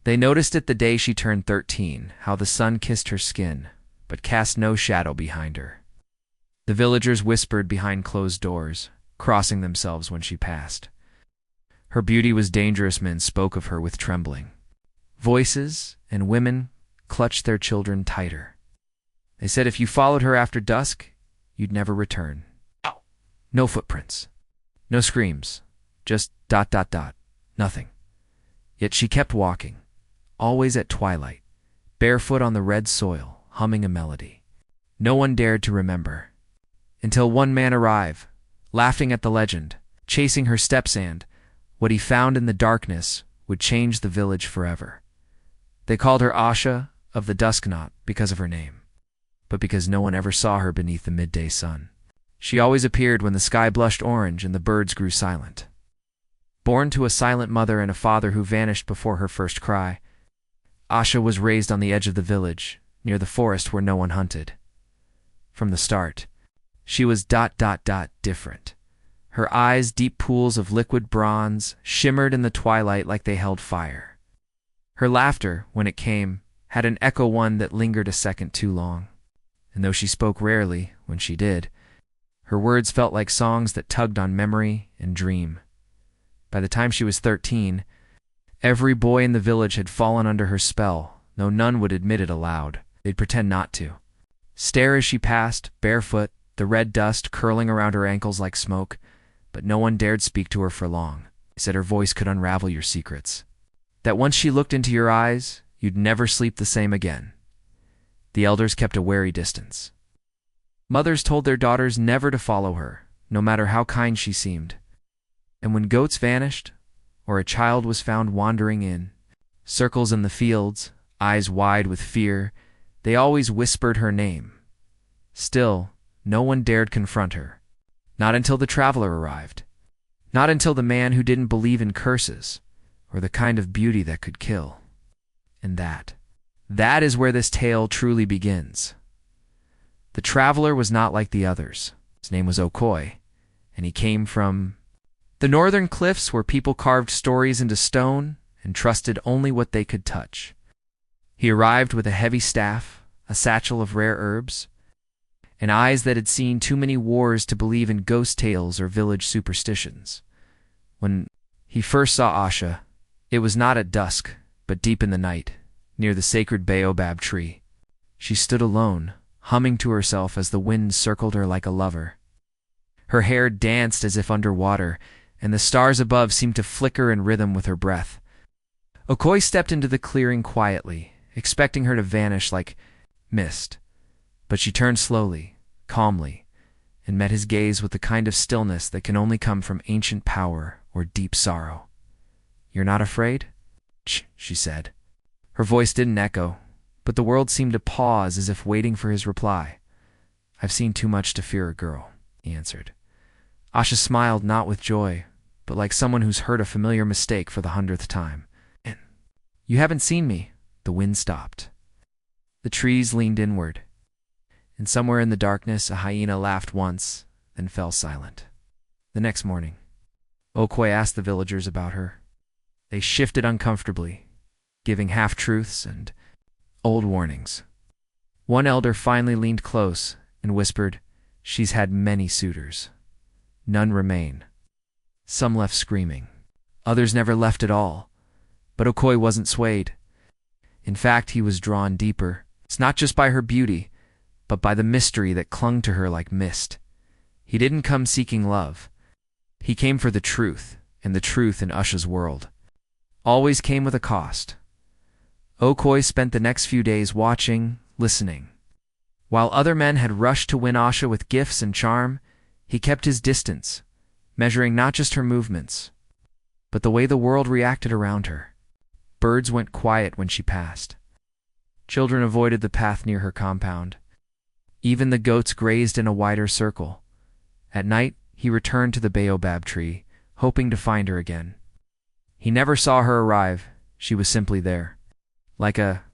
They noticed it the day she turned 13, how the sun kissed her skin, but cast no shadow behind her. The villagers whispered behind closed doors, crossing themselves when she passed. Her beauty was dangerous. Men spoke of her with trembling voices, and women clutched their children tighter. They said if you followed her after dusk, you'd never return. No footprints, no screams, just ... nothing. Yet she kept walking, always at twilight, barefoot on the red soil, humming a melody. No one dared to remember, until one man arrived, laughing at the legend, chasing her steps, and what he found in the darkness would change the village forever. They called her Asha of the Dusk, not because of her name, but because no one ever saw her beneath the midday sun. She always appeared when the sky blushed orange and the birds grew silent. Born to a silent mother and a father who vanished before her first cry, Asha was raised on the edge of the village, near the forest where no one hunted. From the start, she was ... different. Her eyes, deep pools of liquid bronze, shimmered in the twilight like they held fire. Her laughter, when it came, had an echo, one that lingered a second too long. And though she spoke rarely, when she did, her words felt like songs that tugged on memory and dream. By the time she was 13, every boy in the village had fallen under her spell, though none would admit it aloud. They'd pretend not to. Stare as she passed, barefoot, the red dust curling around her ankles like smoke, but no one dared speak to her for long. They said her voice could unravel your secrets. That once she looked into your eyes, you'd never sleep the same again. The elders kept a wary distance. Mothers told their daughters never to follow her, no matter how kind she seemed. And when goats vanished, or a child was found wandering in circles in the fields, eyes wide with fear, they always whispered her name. Still, no one dared confront her. Not until the traveler arrived. Not until the man who didn't believe in curses, or the kind of beauty that could kill. And that is where this tale truly begins. The traveler was not like the others. His name was Okoi, and he came from the northern cliffs where people carved stories into stone and trusted only what they could touch. He arrived with a heavy staff, a satchel of rare herbs, and eyes that had seen too many wars to believe in ghost tales or village superstitions. When he first saw Asha, it was not at dusk, but deep in the night, near the sacred baobab tree. She stood alone, humming to herself as the wind circled her like a lover. Her hair danced as if under water, and the stars above seemed to flicker in rhythm with her breath. Okoi stepped into the clearing quietly, expecting her to vanish like mist. But she turned slowly, calmly, and met his gaze with the kind of stillness that can only come from ancient power or deep sorrow. "You're not afraid?" she said. Her voice didn't echo, but the world seemed to pause as if waiting for his reply. "I've seen too much to fear a girl," he answered. Asha smiled, not with joy, but like someone who's heard a familiar mistake for the 100th time. "You haven't seen me." The wind stopped. The trees leaned inward, and somewhere in the darkness a hyena laughed once, then fell silent. The next morning, Okoi asked the villagers about her. They shifted uncomfortably, giving half-truths and old warnings. One elder finally leaned close and whispered, "She's had many suitors. None remain. Some left screaming. Others never left at all." But Okoi wasn't swayed. In fact, he was drawn deeper. It's not just by her beauty, but by the mystery that clung to her like mist. He didn't come seeking love. He came for the truth, and the truth in Asha's world always came with a cost. Okoi spent the next few days watching, listening. While other men had rushed to win Asha with gifts and charm, he kept his distance, measuring not just her movements, but the way the world reacted around her. Birds went quiet when she passed. Children avoided the path near her compound. Even the goats grazed in a wider circle. At night, he returned to the baobab tree, hoping to find her again. He never saw her arrive. She was simply there, like a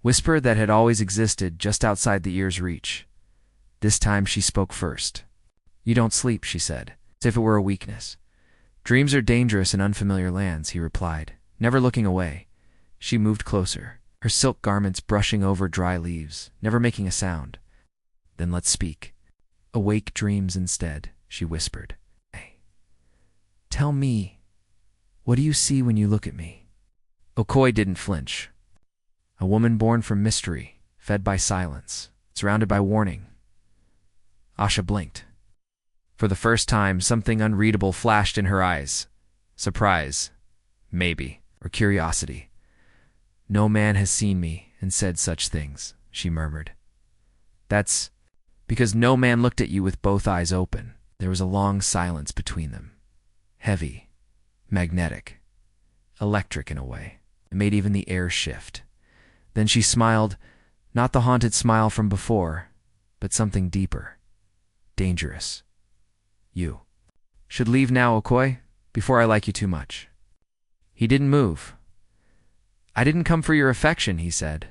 whisper that had always existed just outside the ear's reach. This time she spoke first. "You don't sleep," she said, as if it were a weakness. "Dreams are dangerous in unfamiliar lands," he replied, never looking away. She moved closer, her silk garments brushing over dry leaves, never making a sound. Then let's speak. Awake dreams instead, she whispered. Hey, tell me, what do you see when you look at me? Okoi didn't flinch. A woman born from mystery, fed by silence, surrounded by warning. Asha blinked. For the first time, something unreadable flashed in her eyes. Surprise, maybe, or curiosity. No man has seen me and said such things, she murmured. That's because no man looked at you with both eyes open. There was a long silence between them. Heavy, magnetic, electric in a way. It made even the air shift. Then she smiled, not the haunted smile from before, but something deeper, dangerous. You should leave now, Okoi, before I like you too much. He didn't move. I didn't come for your affection, he said.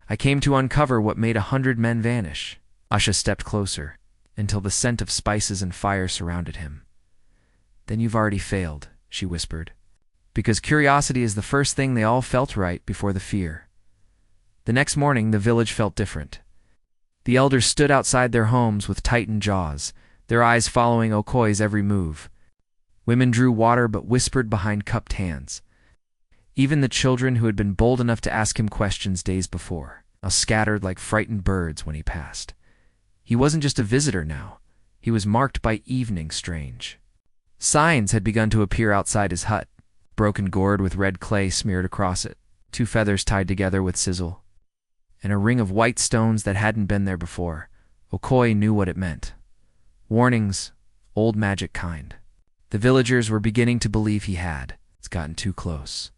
I came to uncover what made 100 men vanish. Asha stepped closer, until the scent of spices and fire surrounded him. Then you've already failed, she whispered, because curiosity is the first thing they all felt right before the fear. The next morning, the village felt different. The elders stood outside their homes with tightened jaws, their eyes following Okoi's every move. Women drew water but whispered behind cupped hands. Even the children who had been bold enough to ask him questions days before, now scattered like frightened birds when he passed. He wasn't just a visitor now. He was marked by evening strange. Signs had begun to appear outside his hut, broken gourd with red clay smeared across it, 2 feathers tied together with sizzle, and a ring of white stones that hadn't been there before. Okoi knew what it meant. Warnings, old magic kind. The villagers were beginning to believe he had. It's gotten too close.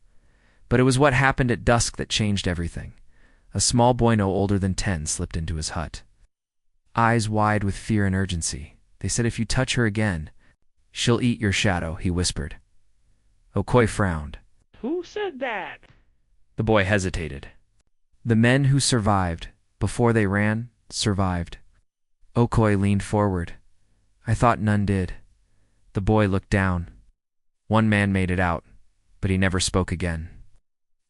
But it was what happened at dusk that changed everything. A small boy no older than 10 slipped into his hut. Eyes wide with fear and urgency. They said if you touch her again, she'll eat your shadow, he whispered. Okoi frowned. Who said that? The boy hesitated. The men who survived, before they ran, survived. Okoi leaned forward. I thought none did. The boy looked down. One man made it out, but he never spoke again.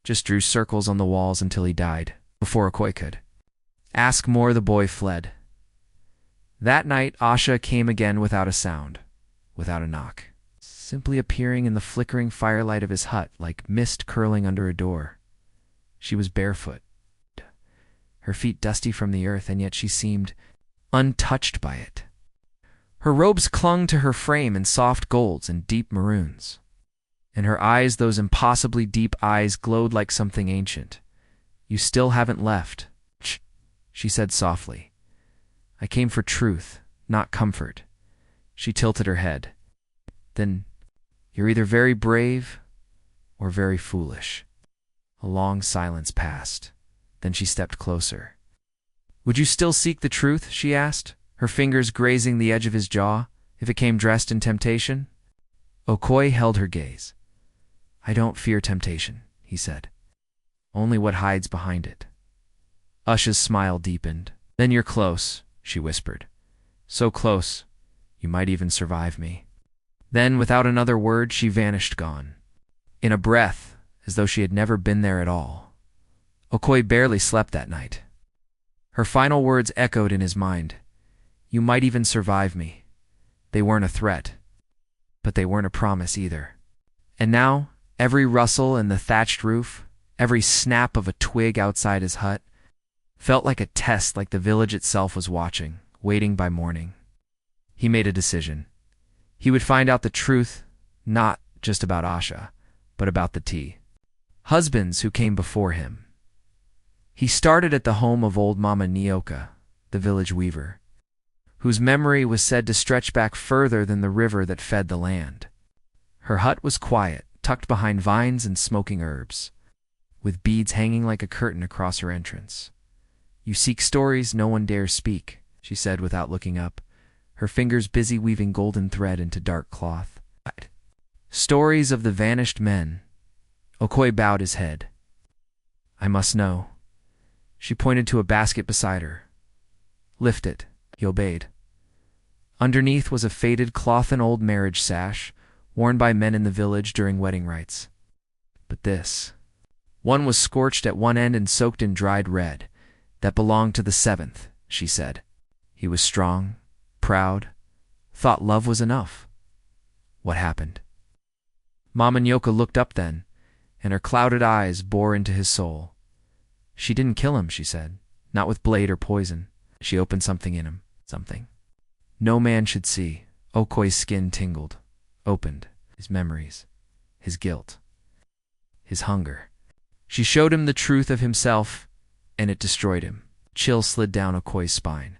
Just drew circles on the walls until he died, before Okoi could. Ask more, the boy fled. That night, Asha came again without a sound, without a knock, simply appearing in the flickering firelight of his hut like mist curling under a door. She was barefoot, her feet dusty from the earth, and yet she seemed untouched by it. Her robes clung to her frame in soft golds and deep maroons. And her eyes, those impossibly deep eyes, glowed like something ancient. You still haven't left, she said softly. I came for truth, not comfort. She tilted her head. Then, you're either very brave or very foolish. A long silence passed. Then she stepped closer. Would you still seek the truth, she asked, her fingers grazing the edge of his jaw, if it came dressed in temptation? Okoi held her gaze. I don't fear temptation, he said. Only what hides behind it. Usha's smile deepened. Then you're close, she whispered. So close, you might even survive me. Then, without another word, she vanished, gone. In a breath, as though she had never been there at all. Okoi barely slept that night. Her final words echoed in his mind. You might even survive me. They weren't a threat, but they weren't a promise either. And now, every rustle in the thatched roof, every snap of a twig outside his hut, felt like a test, like the village itself was watching, waiting by morning. He made a decision. He would find out the truth, not just about Asha, but about the tea. Husbands who came before him. He started at the home of old Mama Nyoka, the village weaver, whose memory was said to stretch back further than the river that fed the land. Her hut was quiet, tucked behind vines and smoking herbs, with beads hanging like a curtain across her entrance. You seek stories no one dares speak, she said without looking up, her fingers busy weaving golden thread into dark cloth. Stories of the vanished men. Okoi bowed his head. I must know. She pointed to a basket beside her. Lift it, he obeyed. Underneath was a faded cloth and old marriage sash, worn by men in the village during wedding rites. But this One was scorched at one end and soaked in dried red. That belonged to the seventh, she said. He was strong, proud, thought love was enough. What happened? Mama Nyoka looked up then, and her clouded eyes bore into his soul. She didn't kill him, she said, not with blade or poison. She opened something in him, something no man should see. Okoi's skin tingled, opened, his memories, his guilt, his hunger. She showed him the truth of himself, and it destroyed him. Chill slid down Okoi's spine.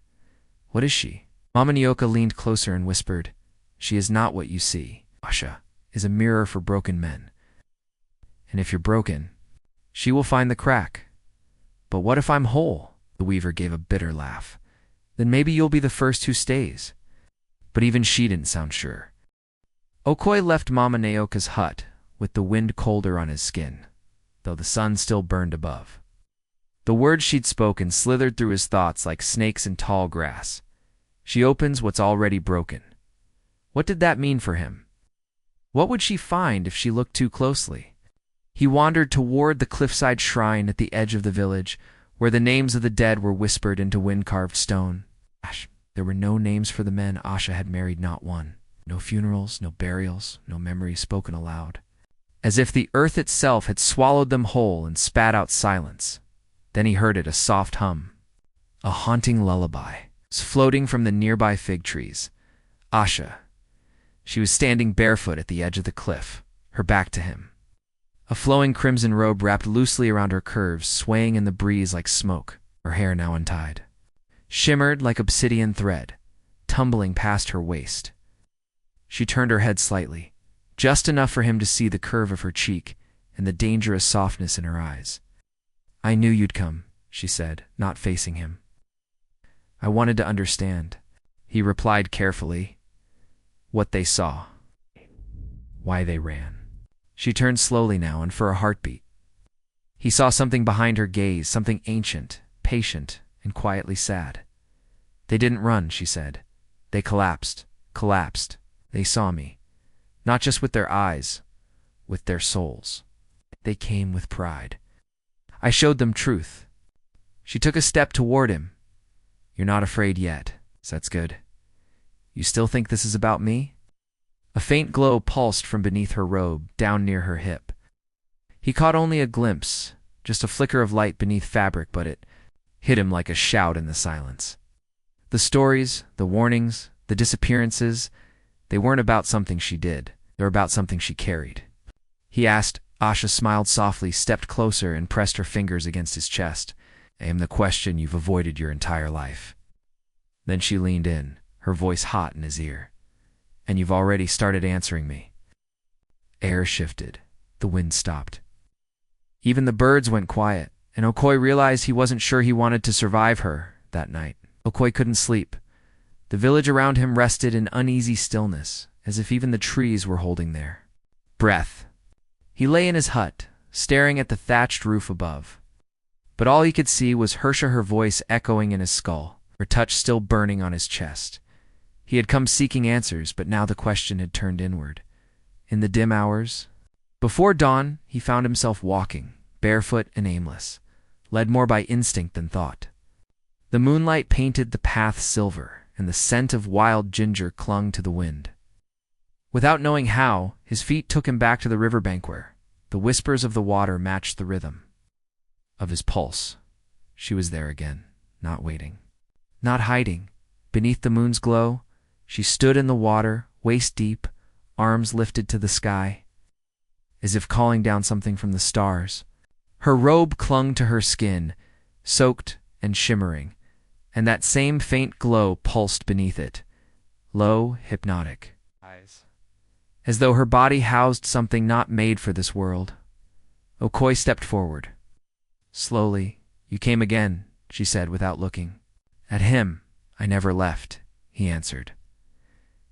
What is she? Mama Nyoka leaned closer and whispered, She is not what you see. Asha is a mirror for broken men. And if you're broken, she will find the crack. But what if I'm whole? The weaver gave a bitter laugh. Then maybe you'll be the first who stays. But even she didn't sound sure. Okoi left Mama Nyoka's hut, with the wind colder on his skin, though the sun still burned above. The words she'd spoken slithered through his thoughts like snakes in tall grass. She opens what's already broken. What did that mean for him? What would she find if she looked too closely? He wandered toward the cliffside shrine at the edge of the village, where the names of the dead were whispered into wind-carved stone. There were no names for the men Asha had married, not one. No funerals, no burials, no memories spoken aloud. As if the earth itself had swallowed them whole and spat out silence. Then he heard it, a soft hum. A haunting lullaby, floating from the nearby fig trees. Asha. She was standing barefoot at the edge of the cliff, her back to him. A flowing crimson robe wrapped loosely around her curves, swaying in the breeze like smoke, her hair now untied. Shimmered like obsidian thread, tumbling past her waist. She turned her head slightly, just enough for him to see the curve of her cheek and the dangerous softness in her eyes. I knew you'd come, she said, not facing him. I wanted to understand, he replied carefully. What they saw. Why they ran. She turned slowly now, and for a heartbeat. He saw something behind her gaze, something ancient, patient, and quietly sad. They didn't run, she said. They collapsed. They saw me. Not just with their eyes, with their souls. They came with pride. I showed them truth. She took a step toward him. You're not afraid yet, so that's good. You still think this is about me? A faint glow pulsed from beneath her robe, down near her hip. He caught only a glimpse, just a flicker of light beneath fabric, but it hit him like a shout in the silence. The stories, the warnings, the disappearances, they weren't about something she did. They were about something she carried. He asked. Asha smiled softly, stepped closer, and pressed her fingers against his chest. I am the question you've avoided your entire life. Then she leaned in, her voice hot in his ear. And you've already started answering me. Air shifted. The wind stopped. Even the birds went quiet, and Okoi realized he wasn't sure he wanted to survive her that night. Okoi couldn't sleep. The village around him rested in uneasy stillness, as if even the trees were holding their breath. He lay in his hut, staring at the thatched roof above. But all he could see was Hersha, her voice echoing in his skull, her touch still burning on his chest. He had come seeking answers, but now the question had turned inward. In the dim hours, before dawn, he found himself walking, barefoot and aimless, led more by instinct than thought. The moonlight painted the path silver, and the scent of wild ginger clung to the wind. Without knowing how, his feet took him back to the riverbank where the whispers of the water matched the rhythm of his pulse. She was there again, not waiting, not hiding. Beneath the moon's glow, she stood in the water, waist deep, arms lifted to the sky, as if calling down something from the stars. Her robe clung to her skin, soaked and shimmering, and that same faint glow pulsed beneath it, low, hypnotic, as though her body housed something not made for this world. Okoi stepped forward. Slowly, you came again, she said without looking. At him, I never left, he answered.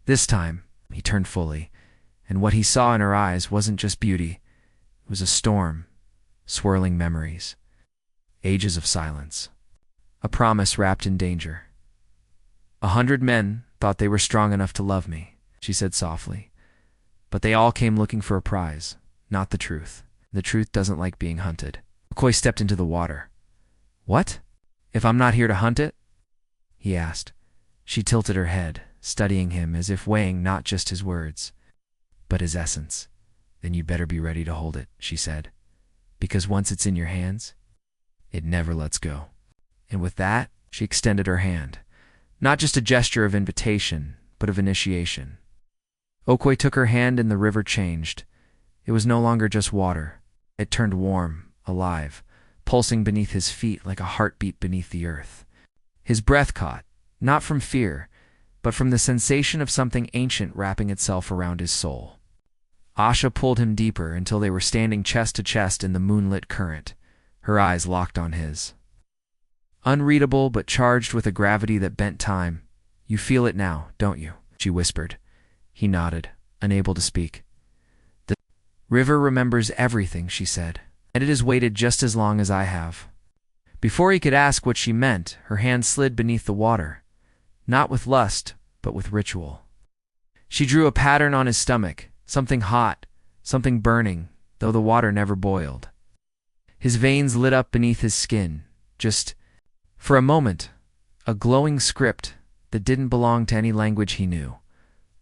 This time, he turned fully, and what he saw in her eyes wasn't just beauty. It was a storm, swirling memories, ages of silence, a promise wrapped in danger. 100 men thought they were strong enough to love me, she said softly, but they all came looking for a prize, not the truth. The truth doesn't like being hunted. Okoi stepped into the water. What? If I'm not here to hunt it? He asked. She tilted her head, studying him as if weighing not just his words, but his essence. Then you'd better be ready to hold it, she said. Because once it's in your hands, it never lets go. And with that, she extended her hand. Not just a gesture of invitation, but of initiation. Okoi took her hand and the river changed. It was no longer just water. It turned warm, alive, pulsing beneath his feet like a heartbeat beneath the earth. His breath caught, not from fear, but from the sensation of something ancient wrapping itself around his soul. Asha pulled him deeper until they were standing chest to chest in the moonlit current, her eyes locked on his. Unreadable but charged with a gravity that bent time. You feel it now, don't you? She whispered. He nodded, unable to speak. The river remembers everything, she said, and it has waited just as long as I have. Before he could ask what she meant, her hand slid beneath the water, not with lust, but with ritual. She drew a pattern on his stomach, something hot, something burning, though the water never boiled. His veins lit up beneath his skin, just, for a moment, a glowing script that didn't belong to any language he knew.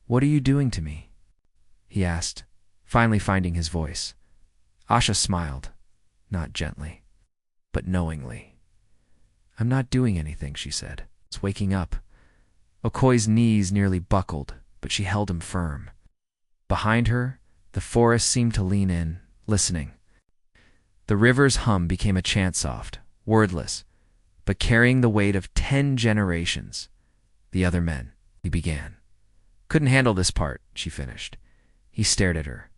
What are you doing to me? He asked, finally finding his voice. Asha smiled, not gently, but knowingly. I'm not doing anything, she said. It's waking up. Okoi's knees nearly buckled, but she held him firm. Behind her, the forest seemed to lean in, listening. The river's hum became a chant-soft, wordless, but carrying the weight of 10 generations. The other men, he began. Couldn't handle this part, she finished. He stared at her.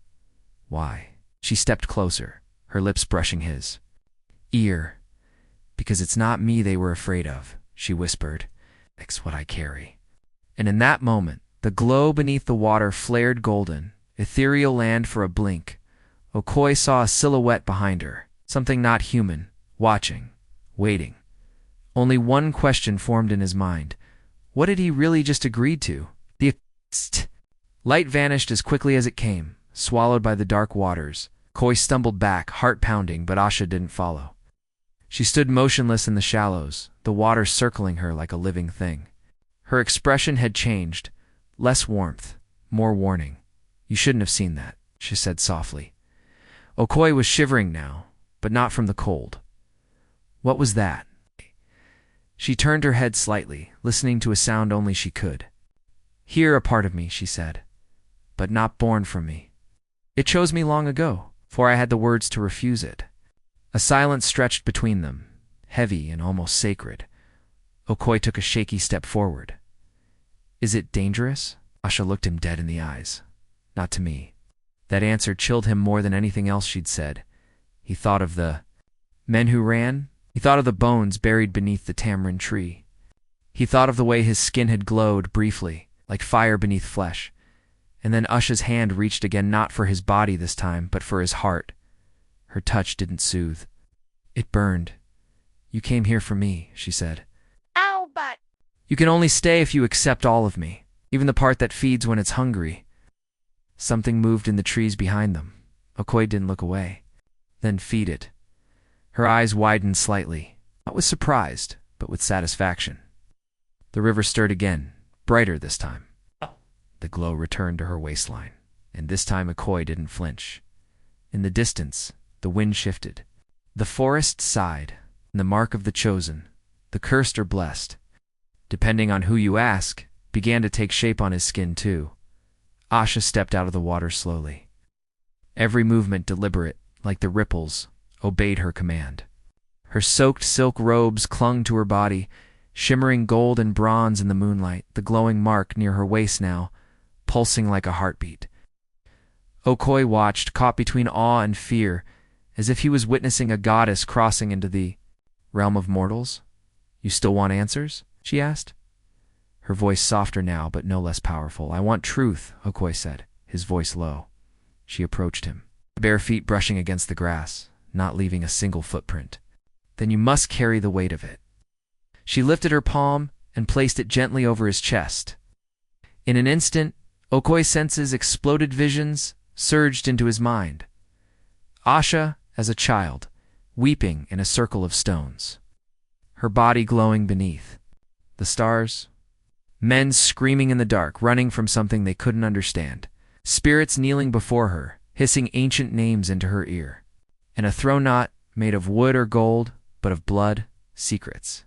Why? She stepped closer, her lips brushing his ear. Because it's not me they were afraid of, she whispered. It's what I carry. And in that moment, the glow beneath the water flared golden, ethereal land for a blink. Okoi saw a silhouette behind her, something not human, watching, waiting. Only one question formed in his mind. What had he really just agreed to? The light vanished as quickly as it came, swallowed by the dark waters. Okoi stumbled back, heart pounding, but Asha didn't follow. She stood motionless in the shallows, the water circling her like a living thing. Her expression had changed, less warmth, more warning. You shouldn't have seen that, she said softly. Okoi was shivering now, but not from the cold. What was that? She turned her head slightly, listening to a sound only she could. Hear a part of me, she said, but not born from me. It chose me long ago, for I had the words to refuse it. A silence stretched between them, heavy and almost sacred. Okoi took a shaky step forward. Is it dangerous? Asha looked him dead in the eyes. Not to me. That answer chilled him more than anything else she'd said. He thought of the men who ran. He thought of the bones buried beneath the tamarind tree. He thought of the way his skin had glowed briefly, like fire beneath flesh. And then Asha's hand reached again, not for his body this time, but for his heart. Her touch didn't soothe. It burned. You came here for me, she said. Ow, but... You can only stay if you accept all of me, even the part that feeds when it's hungry. Something moved in the trees behind them. Okoi didn't look away. Then feed it. Her eyes widened slightly, not with surprise, but with satisfaction. The river stirred again, brighter this time. The glow returned to her waistline, and this time Okoi didn't flinch. In the distance, the wind shifted. The forest sighed, and the mark of the chosen, the cursed or blessed, depending on who you ask, began to take shape on his skin too. Asha stepped out of the water slowly. Every movement deliberate, like the ripples, obeyed her command. Her soaked silk robes clung to her body, shimmering gold and bronze in the moonlight, the glowing mark near her waist now, pulsing like a heartbeat. Okoi watched, caught between awe and fear, as if he was witnessing a goddess crossing into the realm of mortals. You still want answers? She asked. Her voice softer now, but no less powerful. I want truth, Okoi said, his voice low. She approached him, bare feet brushing against the grass, not leaving a single footprint. Then you must carry the weight of it. She lifted her palm and placed it gently over his chest. In an instant, Okoi's senses exploded, visions surged into his mind. Asha, as a child, weeping in a circle of stones, her body glowing beneath. The stars? Men screaming in the dark, running from something they couldn't understand. Spirits kneeling before her, hissing ancient names into her ear. And a throne not made of wood or gold, but of blood, secrets,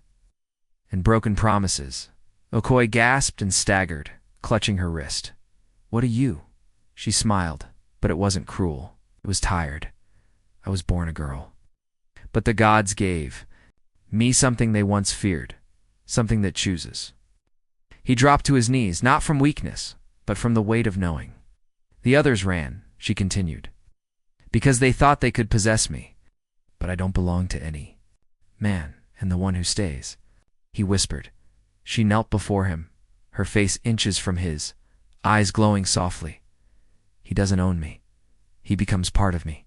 and broken promises. Okoye gasped and staggered, clutching her wrist. "What are you?" She smiled, but it wasn't cruel. It was tired. "I was born a girl. But the gods gave me something they once feared, something that chooses." He dropped to his knees, not from weakness, but from the weight of knowing. "The others ran," she continued, "because they thought they could possess me. But I don't belong to any man, and the one who stays." He whispered. She knelt before him, her face inches from his, eyes glowing softly. "He doesn't own me. He becomes part of me."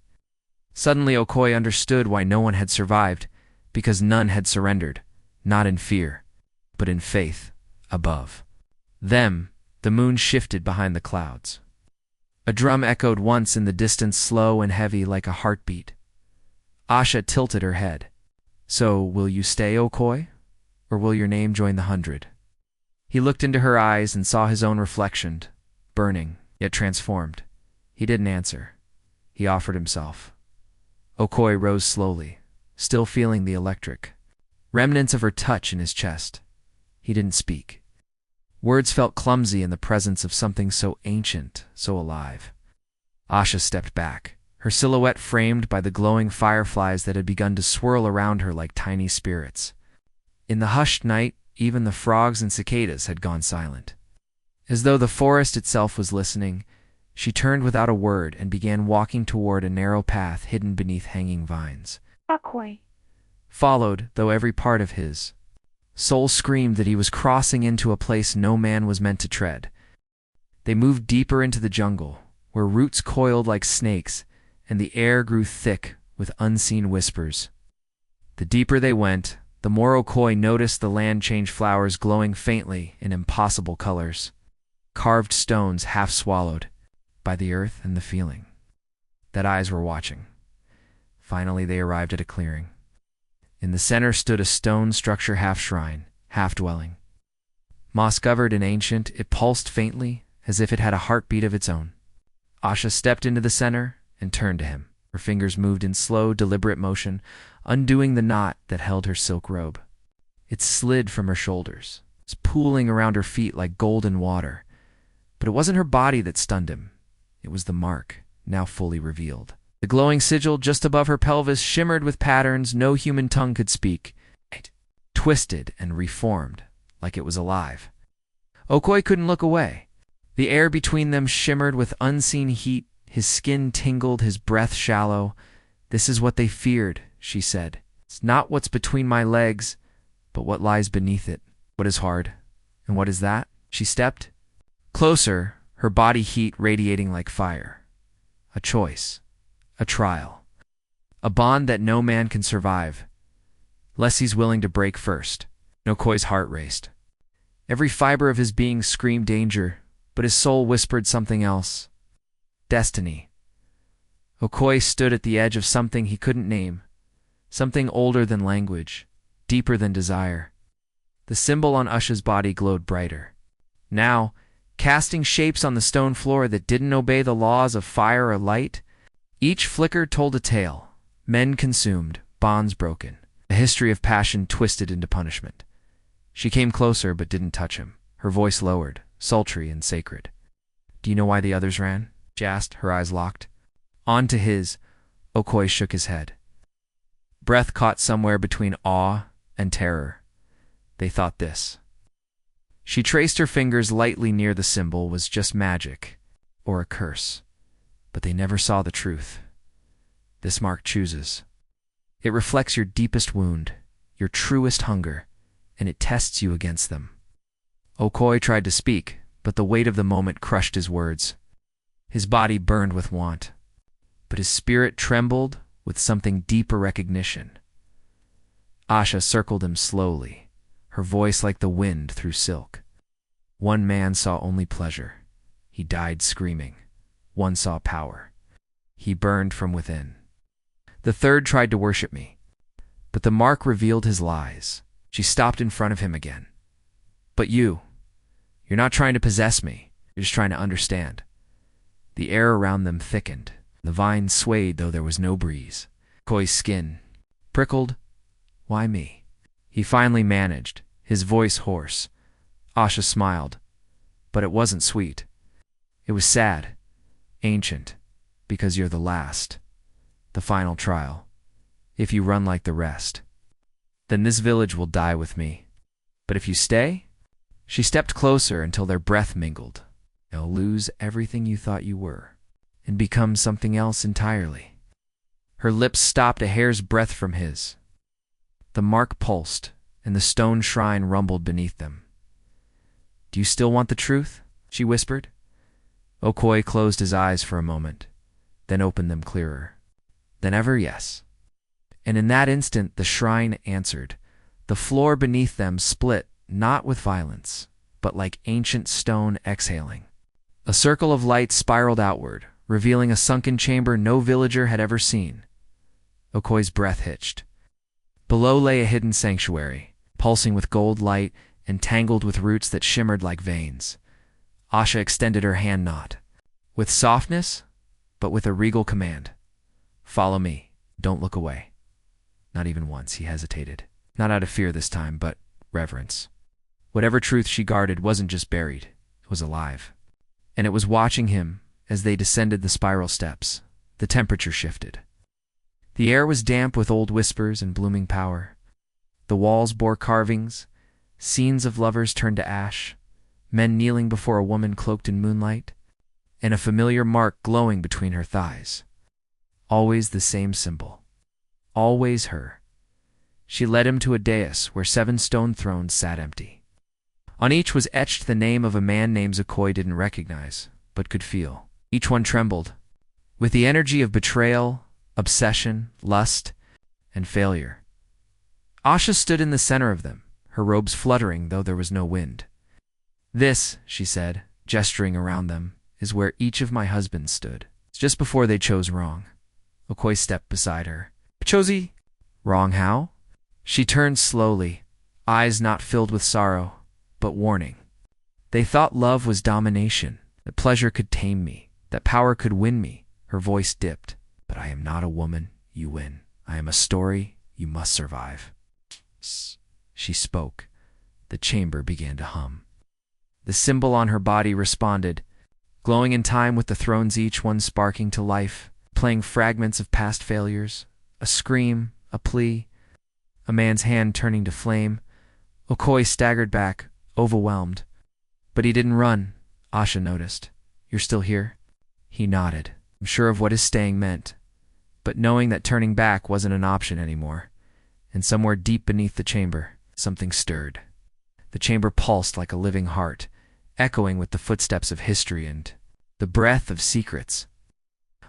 Suddenly Okoye understood why no one had survived, because none had surrendered, not in fear, but in faith, above them. The moon shifted behind the clouds. A drum echoed once in the distance, slow and heavy like a heartbeat. Asha tilted her head. "So, will you stay, Okoye? Or will your name join the 100? He looked into her eyes and saw his own reflection, burning, yet transformed. He didn't answer. He offered himself. Okoye rose slowly, still feeling the electric remnants of her touch in his chest. He didn't speak. Words felt clumsy in the presence of something so ancient, so alive. Asha stepped back, her silhouette framed by the glowing fireflies that had begun to swirl around her like tiny spirits. In the hushed night, even the frogs and cicadas had gone silent. As though the forest itself was listening, she turned without a word and began walking toward a narrow path hidden beneath hanging vines. Okoye. Followed, though every part of his soul screamed that he was crossing into a place no man was meant to tread. They moved deeper into the jungle, where roots coiled like snakes and the air grew thick with unseen whispers. The deeper they went, the more Okoye noticed the land change, flowers glowing faintly in impossible colors, carved stones half swallowed by the earth and the feeling that eyes were watching. Finally they arrived at a clearing. In the center stood a stone structure, half shrine, half dwelling. Moss-covered and ancient, it pulsed faintly, as if it had a heartbeat of its own. Asha stepped into the center and turned to him. Her fingers moved in slow, deliberate motion, undoing the knot that held her silk robe. It slid from her shoulders, pooling around her feet like golden water. But it wasn't her body that stunned him. It was the mark, now fully revealed. The glowing sigil just above her pelvis shimmered with patterns no human tongue could speak. It twisted and reformed, like it was alive. Okoye couldn't look away. The air between them shimmered with unseen heat. His skin tingled, his breath shallow. "This is what they feared," she said. "It's not what's between my legs, but what lies beneath it. What is hard? And what is that?" She stepped closer, her body heat radiating like fire. A choice. A trial. A bond that no man can survive, lest he's willing to break first. Okoye's heart raced. Every fiber of his being screamed danger, but his soul whispered something else. Destiny. Okoye stood at the edge of something he couldn't name, something older than language, deeper than desire. The symbol on Usha's body glowed brighter, now casting shapes on the stone floor that didn't obey the laws of fire or light. Each flicker told a tale, men consumed, bonds broken, a history of passion twisted into punishment. She came closer but didn't touch him, her voice lowered, sultry and sacred. "Do you know why the others ran?" she asked, her eyes locked. On to his, Okoye shook his head. Breath caught somewhere between awe and terror. They thought this. She traced her fingers lightly near the symbol, was just magic, or a curse. But they never saw the truth. This mark chooses. It reflects your deepest wound, your truest hunger, and it tests you against them. Okoye tried to speak, but the weight of the moment crushed his words. His body burned with want, but his spirit trembled with something deeper recognition. Asha circled him slowly, her voice like the wind through silk. One man saw only pleasure. He died screaming. One saw power. He burned from within. The third tried to worship me, but the mark revealed his lies. She stopped in front of him again. But you're not trying to possess me. You're just trying to understand. The air around them thickened. The vines swayed, though there was no breeze. Okoye's skin prickled. Why me? He finally managed, his voice hoarse. Asha smiled, but it wasn't sweet. It was sad, ancient, because you're the last, the final trial. If you run like the rest, then this village will die with me. But if you stay, she stepped closer until their breath mingled. You'll lose everything you thought you were and become something else entirely. Her lips stopped a hair's breadth from his. The mark pulsed, and the stone shrine rumbled beneath them. Do you still want the truth? She whispered. Okoye closed his eyes for a moment, then opened them clearer. Than ever, yes. And in that instant the shrine answered. The floor beneath them split, not with violence, but like ancient stone exhaling. A circle of light spiraled outward, revealing a sunken chamber no villager had ever seen. Okoye's breath hitched. Below lay a hidden sanctuary, pulsing with gold light and tangled with roots that shimmered like veins. Asha extended her hand not, with softness, but with a regal command. Follow me. Don't look away. Not even once, he hesitated. Not out of fear this time, but reverence. Whatever truth she guarded wasn't just buried, it was alive. And it was watching him as they descended the spiral steps. The temperature shifted. The air was damp with old whispers and blooming power. The walls bore carvings, scenes of lovers turned to ash, men kneeling before a woman cloaked in moonlight, and a familiar mark glowing between her thighs. Always the same symbol. Always her. She led him to a dais where 7 stone thrones sat empty. On each was etched the name of a man names Okoye didn't recognize, but could feel. Each one trembled, with the energy of betrayal, obsession, lust, and failure. Asha stood in the center of them, her robes fluttering though there was no wind. This, she said, gesturing around them, is where each of my husbands stood. It's just before they chose wrong. Okoye stepped beside her. Chose wrong how? She turned slowly, eyes not filled with sorrow, but warning. They thought love was domination, that pleasure could tame me, that power could win me. Her voice dipped. But I am not a woman, you win. I am a story, you must survive. She spoke. The chamber began to hum. The symbol on her body responded, glowing in time with the thrones, each one sparking to life, playing fragments of past failures, a scream, a plea, a man's hand turning to flame. Okoye staggered back, overwhelmed. But he didn't run, Asha noticed. You're still here? He nodded, unsure of what his staying meant, but knowing that turning back wasn't an option anymore. And somewhere deep beneath the chamber, something stirred. The chamber pulsed like a living heart, echoing with the footsteps of history and the breath of secrets.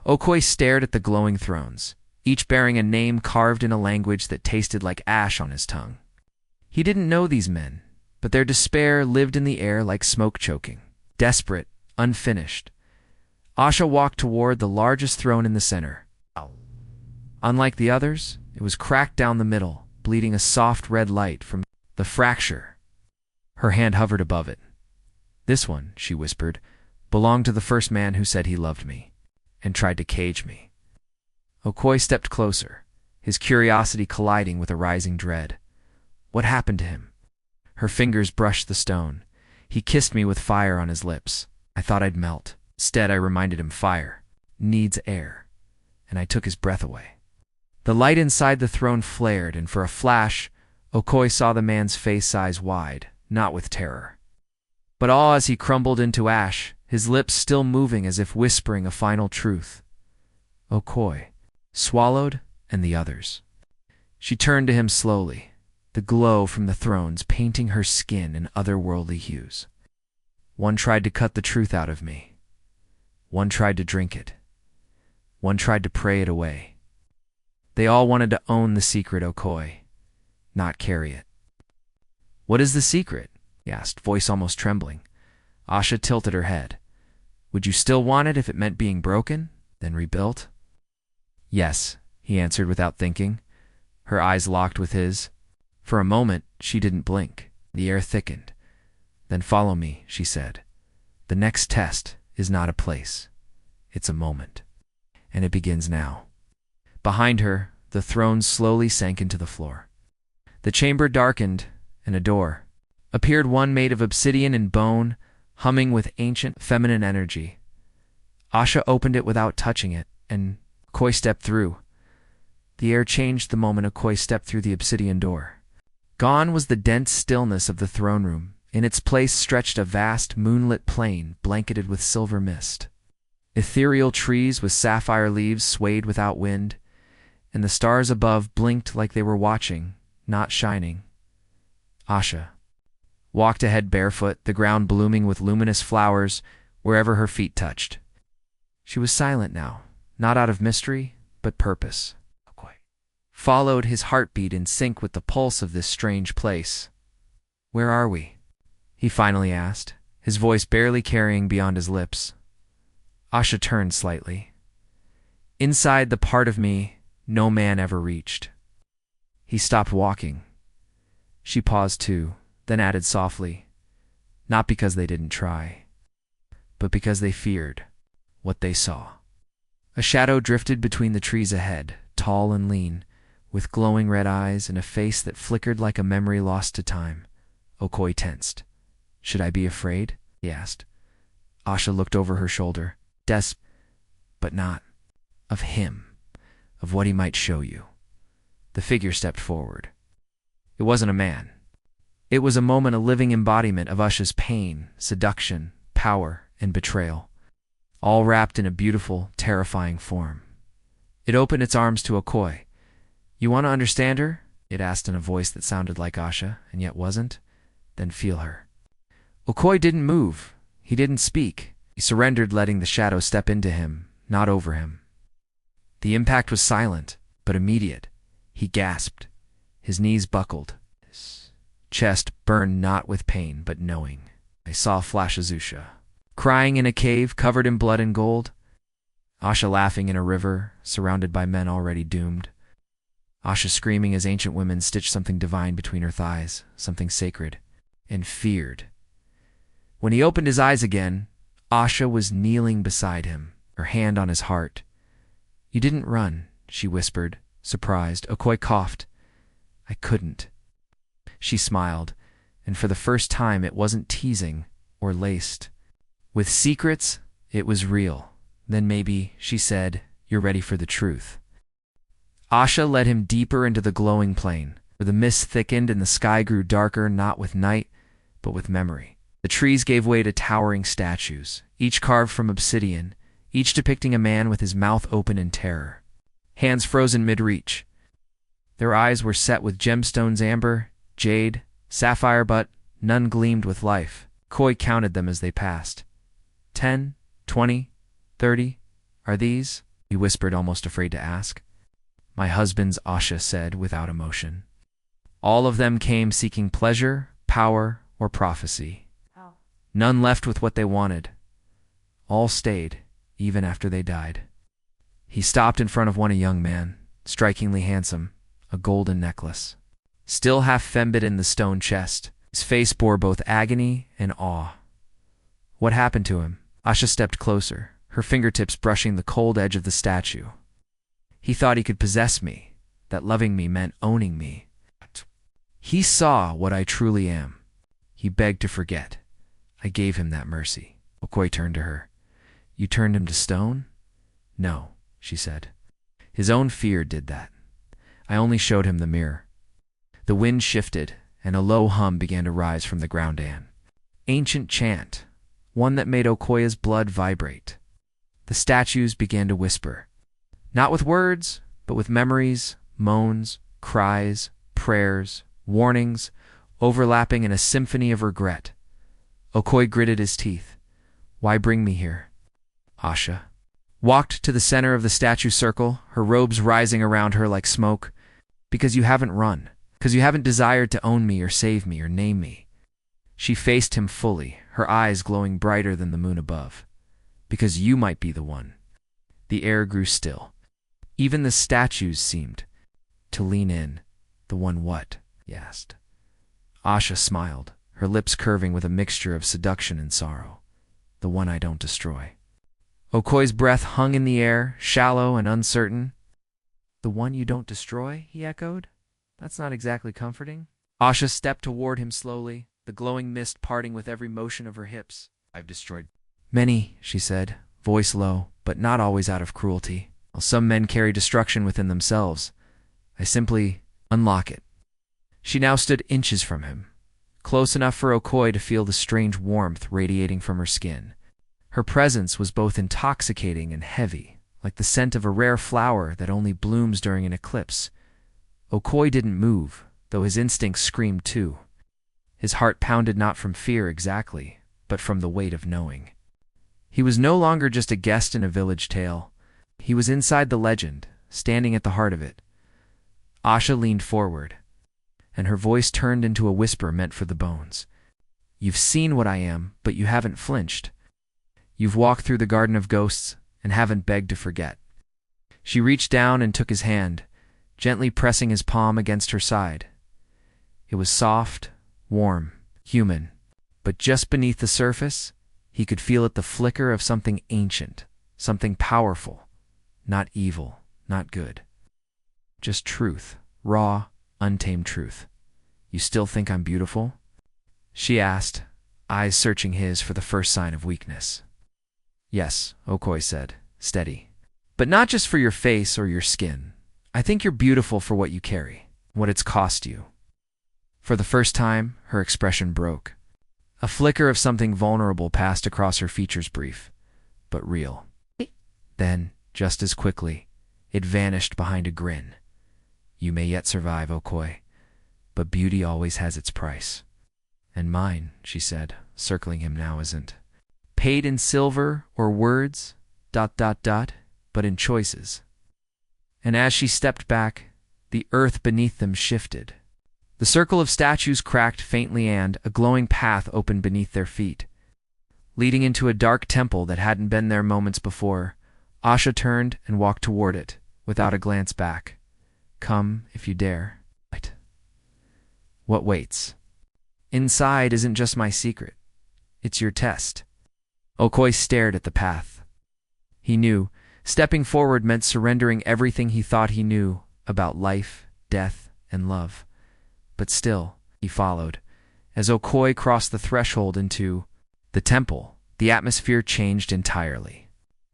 Okoye stared at the glowing thrones, each bearing a name carved in a language that tasted like ash on his tongue. He didn't know these men, but their despair lived in the air like smoke choking, desperate, unfinished. Asha walked toward the largest throne in the center. Unlike the others, it was cracked down the middle, bleeding a soft red light from the fracture. Her hand hovered above it. This one, she whispered, belonged to the first man who said he loved me and tried to cage me. Okoye stepped closer, his curiosity colliding with a rising dread. What happened to him? Her fingers brushed the stone. He kissed me with fire on his lips. I thought I'd melt. Instead, I reminded him fire needs air, and I took his breath away. The light inside the throne flared, and for a flash, Okoye saw the man's face eyes wide, not with terror, but awe as he crumbled into ash, his lips still moving as if whispering a final truth. Okoye swallowed, and the others. She turned to him slowly, the glow from the thrones painting her skin in otherworldly hues. One tried to cut the truth out of me. One tried to drink it. One tried to pray it away. They all wanted to own the secret, Okoye, not carry it. What is the secret? He asked, voice almost trembling. Asha tilted her head. Would you still want it if it meant being broken, then rebuilt? Yes, he answered without thinking. Her eyes locked with his. For a moment, she didn't blink. The air thickened. Then follow me, she said. The next test is not a place. It's a moment. And it begins now. Behind her, the throne slowly sank into the floor. The chamber darkened, and a door appeared, one made of obsidian and bone, humming with ancient feminine energy. Asha opened it without touching it, and Okoye stepped through. The air changed the moment Okoye stepped through the obsidian door. Gone was the dense stillness of the throne room. In its place stretched a vast, moonlit plain blanketed with silver mist. Ethereal trees with sapphire leaves swayed without wind, and the stars above blinked like they were watching, not shining. Asha walked ahead barefoot, the ground blooming with luminous flowers wherever her feet touched. She was silent now, not out of mystery, but purpose. Okoye followed, his heartbeat in sync with the pulse of this strange place. "Where are we?" he finally asked, his voice barely carrying beyond his lips. Asha turned slightly. "Inside the part of me no man ever reached." He stopped walking. She paused too, then added softly, "Not because they didn't try, but because they feared what they saw." A shadow drifted between the trees ahead, tall and lean, with glowing red eyes and a face that flickered like a memory lost to time. Okoye tensed. "Should I be afraid?" he asked. Asha looked over her shoulder. But not of him, of what he might show you." The figure stepped forward. It wasn't a man. It was a moment, a living embodiment of Asha's pain, seduction, power, and betrayal, all wrapped in a beautiful, terrifying form. It opened its arms to Okoye. "You want to understand her?" it asked in a voice that sounded like Asha, and yet wasn't. "Then feel her." Okoye didn't move. He didn't speak. He surrendered, letting the shadow step into him, not over him. The impact was silent, but immediate. He gasped. His knees buckled. His chest burned not with pain, but knowing. I saw a flash of Zusha, crying in a cave covered in blood and gold. Asha laughing in a river, surrounded by men already doomed. Asha screaming as ancient women stitched something divine between her thighs, something sacred, and feared. When he opened his eyes again, Asha was kneeling beside him, her hand on his heart. "You didn't run," she whispered, surprised. Okoye coughed. "I couldn't." She smiled, and for the first time it wasn't teasing or laced. With secrets, it was real. "Then maybe," she said, "you're ready for the truth." Asha led him deeper into the glowing plain, where the mist thickened and the sky grew darker, not with night, but with memory. The trees gave way to towering statues, each carved from obsidian, each depicting a man with his mouth open in terror, hands frozen mid-reach. Their eyes were set with gemstones, amber, jade, sapphire, but none gleamed with life. Okoye counted them as they passed. 10, 20, 30. "Are these?" he whispered, almost afraid to ask. "My husband's," Asha said without emotion. All of them came seeking pleasure, power, or prophecy. None left with what they wanted. All stayed, even after they died. He stopped in front of one, a young man, strikingly handsome, a golden necklace, still half fembid in the stone chest. His face bore both agony and awe. "What happened to him?" Asha stepped closer, her fingertips brushing the cold edge of the statue. "He thought he could possess me, that loving me meant owning me. He saw what I truly am. He begged to forget. I gave him that mercy." Okoye turned to her. "You turned him to stone?" "No," she said. "His own fear did that. I only showed him the mirror." The wind shifted, and a low hum began to rise from the ground. An ancient chant, one that made Okoye's blood vibrate. The statues began to whisper, not with words, but with memories, moans, cries, prayers, warnings, overlapping in a symphony of regret. Okoye gritted his teeth. "Why bring me here?" Asha walked to the center of the statue circle, her robes rising around her like smoke. "Because you haven't run. Because you haven't desired to own me or save me or name me." She faced him fully, her eyes glowing brighter than the moon above. "Because you might be the one." The air grew still. Even the statues seemed to lean in. "The one what?" he asked. Asha smiled, her lips curving with a mixture of seduction and sorrow. "The one I don't destroy." Okoye's breath hung in the air, shallow and uncertain. "The one you don't destroy?" he echoed. "That's not exactly comforting." Asha stepped toward him slowly, the glowing mist parting with every motion of her hips. "I've destroyed many," she said, voice low, but not always out of cruelty. "While some men carry destruction within themselves, I simply unlock it." She now stood inches from him, close enough for Okoye to feel the strange warmth radiating from her skin. Her presence was both intoxicating and heavy, like the scent of a rare flower that only blooms during an eclipse. Okoye didn't move, though his instincts screamed too. His heart pounded not from fear exactly, but from the weight of knowing. He was no longer just a guest in a village tale. He was inside the legend, standing at the heart of it. Asha leaned forward, and her voice turned into a whisper meant for the bones. "You've seen what I am, but you haven't flinched. You've walked through the garden of ghosts and haven't begged to forget." She reached down and took his hand, gently pressing his palm against her side. It was soft, warm, human, but just beneath the surface, he could feel it the flicker of something ancient, something powerful, not evil, not good. Just truth, raw, untamed truth. "You still think I'm beautiful?" she asked, eyes searching his for the first sign of weakness. "Yes," Okoye said, steady. "But not just for your face or your skin. I think you're beautiful for what you carry, what it's cost you." For the first time, her expression broke. A flicker of something vulnerable passed across her features, brief, but real. Then, just as quickly, it vanished behind a grin. "You may yet survive, Okoye, but beauty always has its price." "And mine," she said, circling him now, "isn't paid in silver or words, ... but in choices." And as she stepped back, the earth beneath them shifted. The circle of statues cracked faintly and a glowing path opened beneath their feet, leading into a dark temple that hadn't been there moments before. Asha turned and walked toward it, without a glance back. "Come, if you dare." "What waits? Inside isn't just my secret. It's your test." Okoye stared at the path. He knew stepping forward meant surrendering everything he thought he knew about life, death, and love. But still, he followed. As Okoye crossed the threshold into the temple, the atmosphere changed entirely.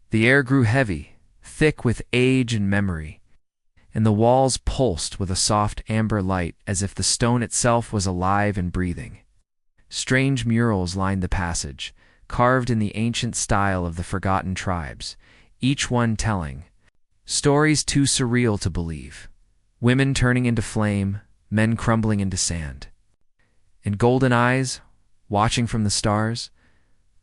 The air grew heavy, thick with age and memory, and the walls pulsed with a soft amber light as if the stone itself was alive and breathing. Strange murals lined the passage, carved in the ancient style of the forgotten tribes, each one telling stories too surreal to believe. Women turning into flame, men crumbling into sand. And golden eyes, watching from the stars,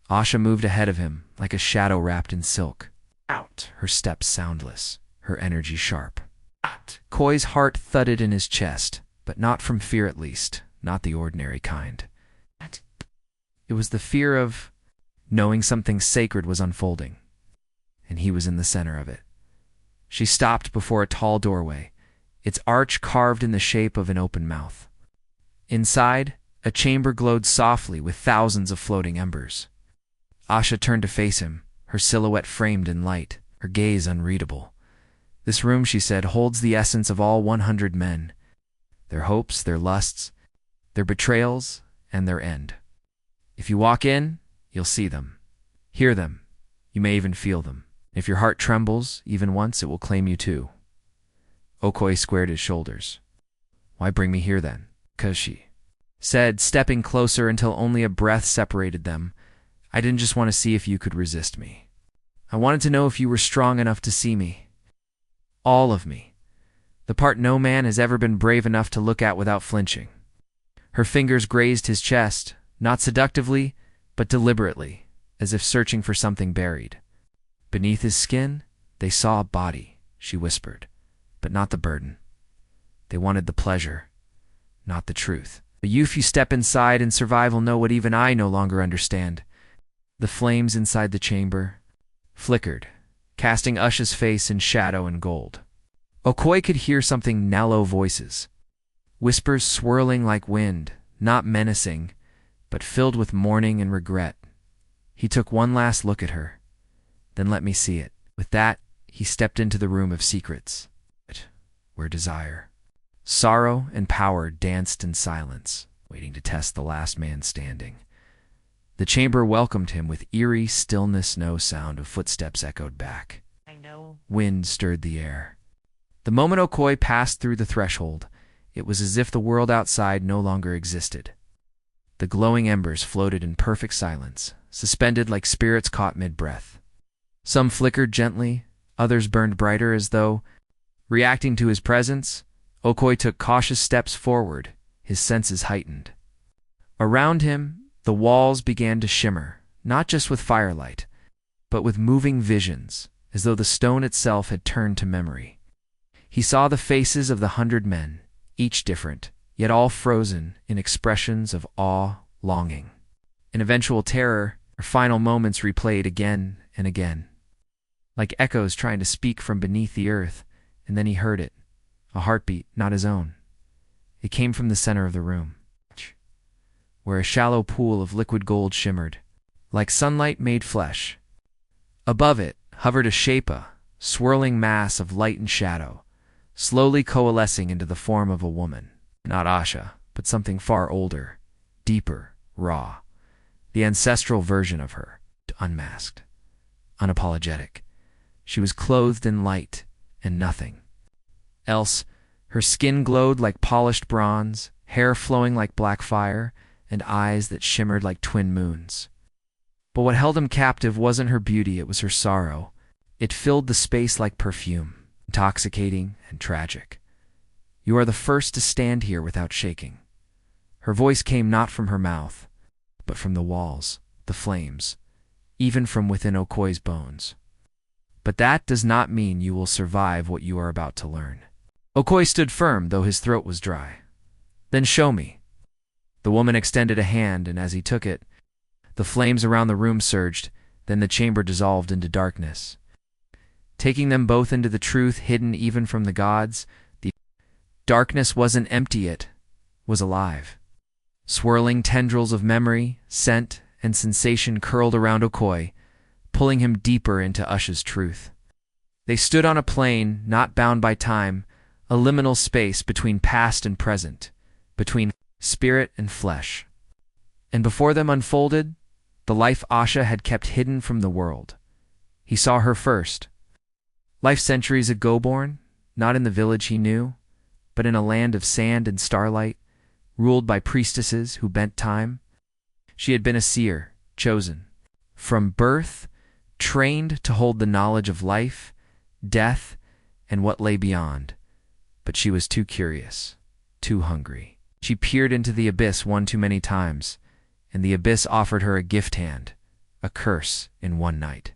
Asha moved ahead of him like a shadow wrapped in silk. Out, her steps soundless, her energy sharp. Out. Koi's heart thudded in his chest, but not from fear at least, not the ordinary kind. It was the fear of knowing something sacred was unfolding, and he was in the center of it. She stopped before a tall doorway, its arch carved in the shape of an open mouth. Inside, a chamber glowed softly with thousands of floating embers. Asha turned to face him, her silhouette framed in light, her gaze unreadable. "This room," she said, "holds the essence of all 100 men. Their hopes, their lusts, their betrayals, and their end. If you walk in, you'll see them, hear them, you may even feel them. If your heart trembles, even once, it will claim you too." Okoye squared his shoulders. "Why bring me here then?" "'Cause," she said, stepping closer until only a breath separated them, "I didn't just want to see if you could resist me. I wanted to know if you were strong enough to see me. All of me. The part no man has ever been brave enough to look at without flinching." Her fingers grazed his chest, not seductively, but deliberately, as if searching for something buried. Beneath his skin, they saw a body, she whispered, but not the burden. They wanted the pleasure, not the truth. "But you, if you step inside and survive, will know what even I no longer understand." The flames inside the chamber flickered, casting Usha's face in shadow and gold. Okoi could hear something mellow voices, whispers swirling like wind, not menacing, but filled with mourning and regret. He took one last look at her. Then let me see it. With that, he stepped into the room of secrets, where desire, sorrow, and power danced in silence, waiting to test the last man standing. The chamber welcomed him with eerie stillness. No sound of footsteps echoed back. Wind stirred the air. The moment Okoi passed through the threshold, it was as if the world outside no longer existed. The glowing embers floated in perfect silence, suspended like spirits caught mid-breath. Some flickered gently, others burned brighter as though, reacting to his presence, Okoi took cautious steps forward, his senses heightened. Around him, the walls began to shimmer, not just with firelight, but with moving visions, as though the stone itself had turned to memory. He saw the faces of the 100 men, each different, yet all frozen in expressions of awe, longing, and eventual terror. Her final moments replayed again and again, like echoes trying to speak from beneath the earth, and then he heard it, a heartbeat, not his own. It came from the center of the room, where a shallow pool of liquid gold shimmered, like sunlight made flesh. Above it hovered a swirling mass of light and shadow, slowly coalescing into the form of a woman. Not Asha, but something far older, deeper, raw. The ancestral version of her, unmasked, unapologetic. She was clothed in light and nothing else. Her skin glowed like polished bronze, hair flowing like black fire, and eyes that shimmered like twin moons. But what held him captive wasn't her beauty, it was her sorrow. It filled the space like perfume, intoxicating and tragic. You are the first to stand here without shaking. Her voice came not from her mouth, but from the walls, the flames, even from within Okoi's bones. But that does not mean you will survive what you are about to learn. Okoi stood firm, though his throat was dry. Then show me. The woman extended a hand, and as he took it, the flames around the room surged, then the chamber dissolved into darkness. Taking them both into the truth hidden even from the gods, the darkness wasn't empty, it was alive. Swirling tendrils of memory, scent, and sensation curled around Okoi, pulling him deeper into Usha's truth. They stood on a plane, not bound by time, a liminal space between past and present, between spirit and flesh. And before them unfolded the life Asha had kept hidden from the world. He saw her first. Life centuries ago born, not in the village he knew, but in a land of sand and starlight, ruled by priestesses who bent time. She had been a seer, chosen. From birth, trained to hold the knowledge of life, death, and what lay beyond. But she was too curious, too hungry. She peered into the abyss one too many times, and the abyss offered her a gift hand, a curse in one night.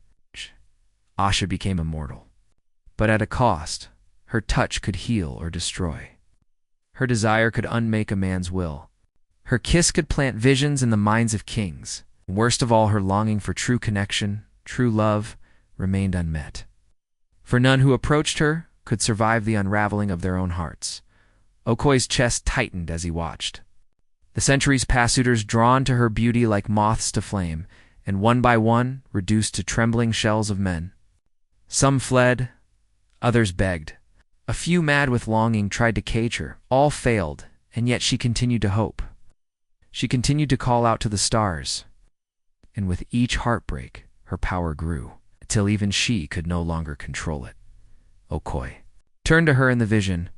Asha became immortal. But at a cost. Her touch could heal or destroy. Her desire could unmake a man's will. Her kiss could plant visions in the minds of kings. Worst of all, her longing for true connection, true love, remained unmet. For none who approached her could survive the unraveling of their own hearts. Okoi's chest tightened as he watched. The centuries passed, suitors drawn to her beauty like moths to flame, and one by one reduced to trembling shells of men. Some fled, others begged. A few, mad with longing, tried to cage her. All failed, and yet she continued to hope. She continued to call out to the stars. And with each heartbreak, her power grew, until even she could no longer control it. Okoi turned to her in the vision.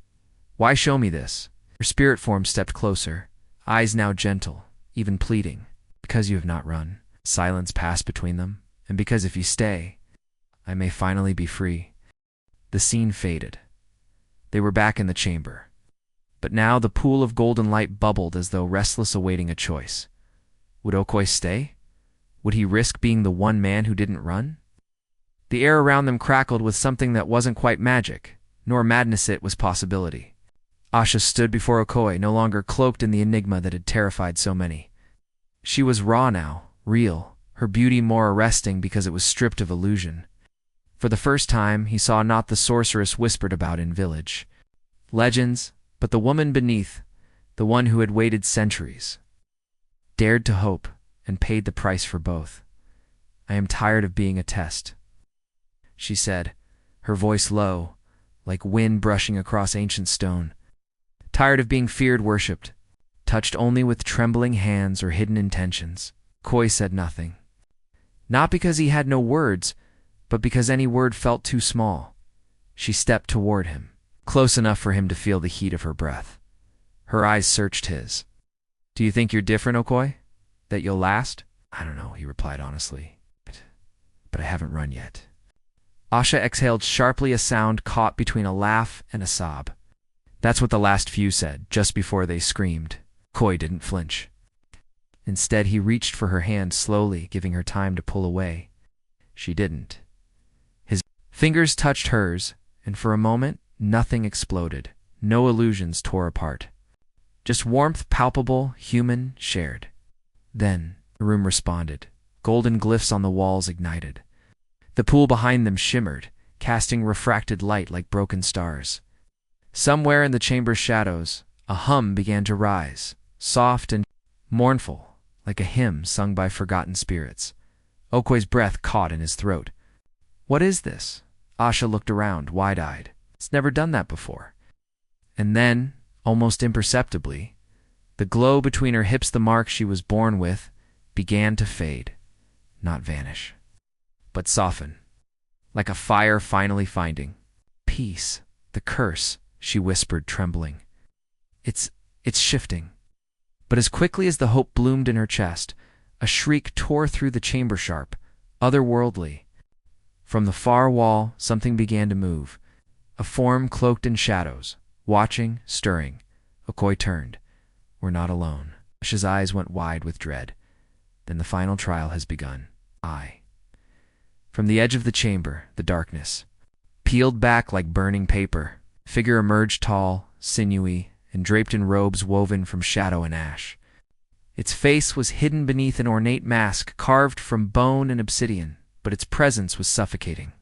Why show me this? Her spirit form stepped closer, eyes now gentle, even pleading. Because you have not run. Silence passed between them, and because if you stay, I may finally be free. The scene faded. They were back in the chamber. But now the pool of golden light bubbled as though restless, awaiting a choice. Would Okoi stay? Would he risk being the one man who didn't run? The air around them crackled with something that wasn't quite magic, nor madness, it was possibility. Asha stood before Okoi, no longer cloaked in the enigma that had terrified so many. She was raw now, real, her beauty more arresting because it was stripped of illusion. For the first time, he saw not the sorceress whispered about in village legends, but the woman beneath, the one who had waited centuries, dared to hope, and paid the price for both. "I am tired of being a test," she said, her voice low, like wind brushing across ancient stone. "Tired of being feared, worshipped, touched only with trembling hands or hidden intentions." Koi said nothing. Not because he had no words, but because any word felt too small. She stepped toward him, close enough for him to feel the heat of her breath. Her eyes searched his. "Do you think you're different, Okoi? That you'll last?" "I don't know," he replied honestly. But I haven't run yet." Asha exhaled sharply, a sound caught between a laugh and a sob. That's what the last few said, just before they screamed. Koi didn't flinch. Instead, he reached for her hand slowly, giving her time to pull away. She didn't. His fingers touched hers, and for a moment, nothing exploded. No illusions tore apart. Just warmth, palpable, human, shared. Then, the room responded. Golden glyphs on the walls ignited. The pool behind them shimmered, casting refracted light like broken stars. Somewhere in the chamber's shadows, a hum began to rise, soft and mournful, like a hymn sung by forgotten spirits. Okoi's breath caught in his throat. "What is this?" Asha looked around, wide-eyed. It's never done that before. And then, almost imperceptibly, the glow between her hips, the mark she was born with, began to fade, not vanish, but soften, like a fire finally finding peace. "The curse," she whispered, trembling. It's shifting." But as quickly as the hope bloomed in her chest, a shriek tore through the chamber, sharp, otherworldly. From the far wall, something began to move, a form cloaked in shadows, watching, stirring. Okoi turned. "We're not alone." Asha's eyes went wide with dread. "Then the final trial has begun." From the edge of the chamber, the darkness peeled back like burning paper. A figure emerged, tall, sinewy, and draped in robes woven from shadow and ash. Its face was hidden beneath an ornate mask carved from bone and obsidian, but its presence was suffocating.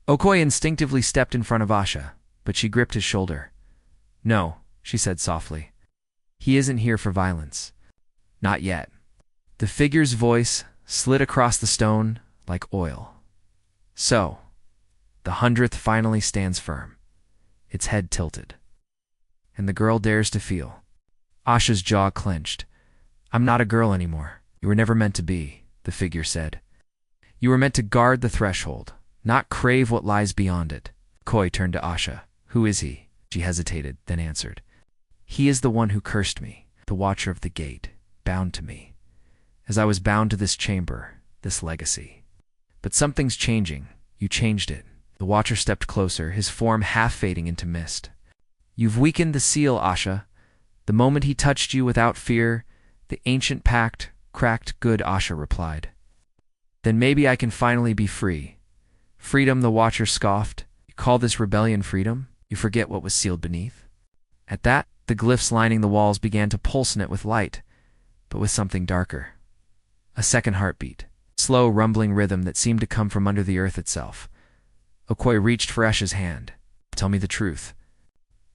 Okoi instinctively stepped in front of Asha, but she gripped his shoulder. "No," she said softly. "He isn't here for violence. Not yet." The figure's voice slid across the stone like oil. "So, the 100th finally stands firm, its head tilted. And the girl dares to feel." Asha's jaw clenched. "I'm not a girl anymore. You were never meant to be," the figure said. "You were meant to guard the threshold, not crave what lies beyond it." Koi turned to Asha. "Who is he?" She hesitated, then answered. "He is the one who cursed me, the watcher of the gate, bound to me, as I was bound to this chamber, this legacy. But something's changing. You changed it." The watcher stepped closer, his form half fading into mist. "You've weakened the seal, Asha. The moment he touched you without fear, the ancient pact cracked." "Good," Asha replied. "Then maybe I can finally be free." "Freedom," the watcher scoffed. "You call this rebellion freedom? You forget what was sealed beneath." At that, the glyphs lining the walls began to pulsate with light, but with something darker. A second heartbeat, slow rumbling rhythm that seemed to come from under the earth itself. Okoi reached for Asha's hand. "Tell me the truth.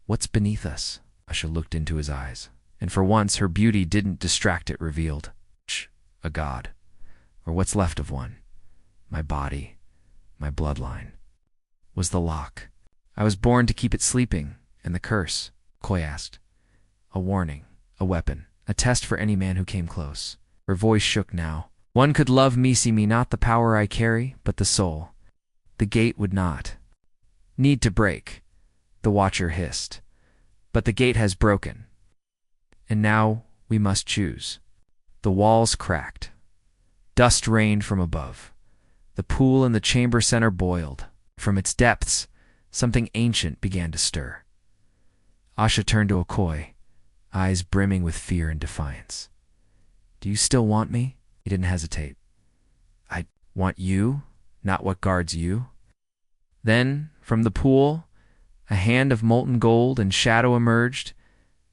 What's beneath us?" Asha looked into his eyes, and for once her beauty didn't distract, it revealed. A god, or what's left of one. My body, my bloodline, was the lock. I was born to keep it sleeping, and the curse, Koi asked. A warning, a weapon, a test for any man who came close. Her voice shook now. "One could love me, see me, not the power I carry, but the soul. The gate would not need to break," the watcher hissed. "But the gate has broken. And now we must choose." The walls cracked. Dust rained from above. The pool in the chamber center boiled. From its depths, something ancient began to stir. Asha turned to Okoi, eyes brimming with fear and defiance. "Do you still want me?" He didn't hesitate. "I want you, not what guards you." Then, from the pool, a hand of molten gold and shadow emerged,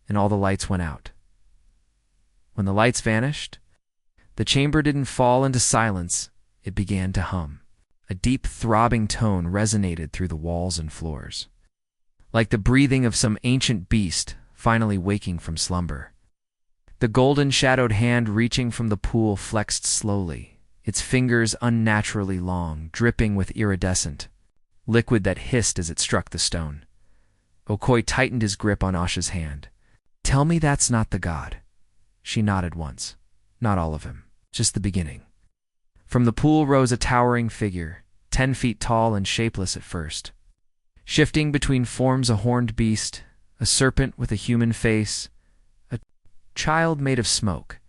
and all the lights went out. When the lights vanished, the chamber didn't fall into silence, it began to hum. A deep, throbbing tone resonated through the walls and floors, like the breathing of some ancient beast finally waking from slumber. The golden-shadowed hand reaching from the pool flexed slowly, its fingers unnaturally long, dripping with iridescent liquid that hissed as it struck the stone. Okoi tightened his grip on Asha's hand. "Tell me that's not the god." She nodded once. "Not all of him, just the beginning." From the pool rose a towering figure, 10 feet tall and shapeless at first. Shifting between forms, a horned beast, a serpent with a human face, a child made of smoke.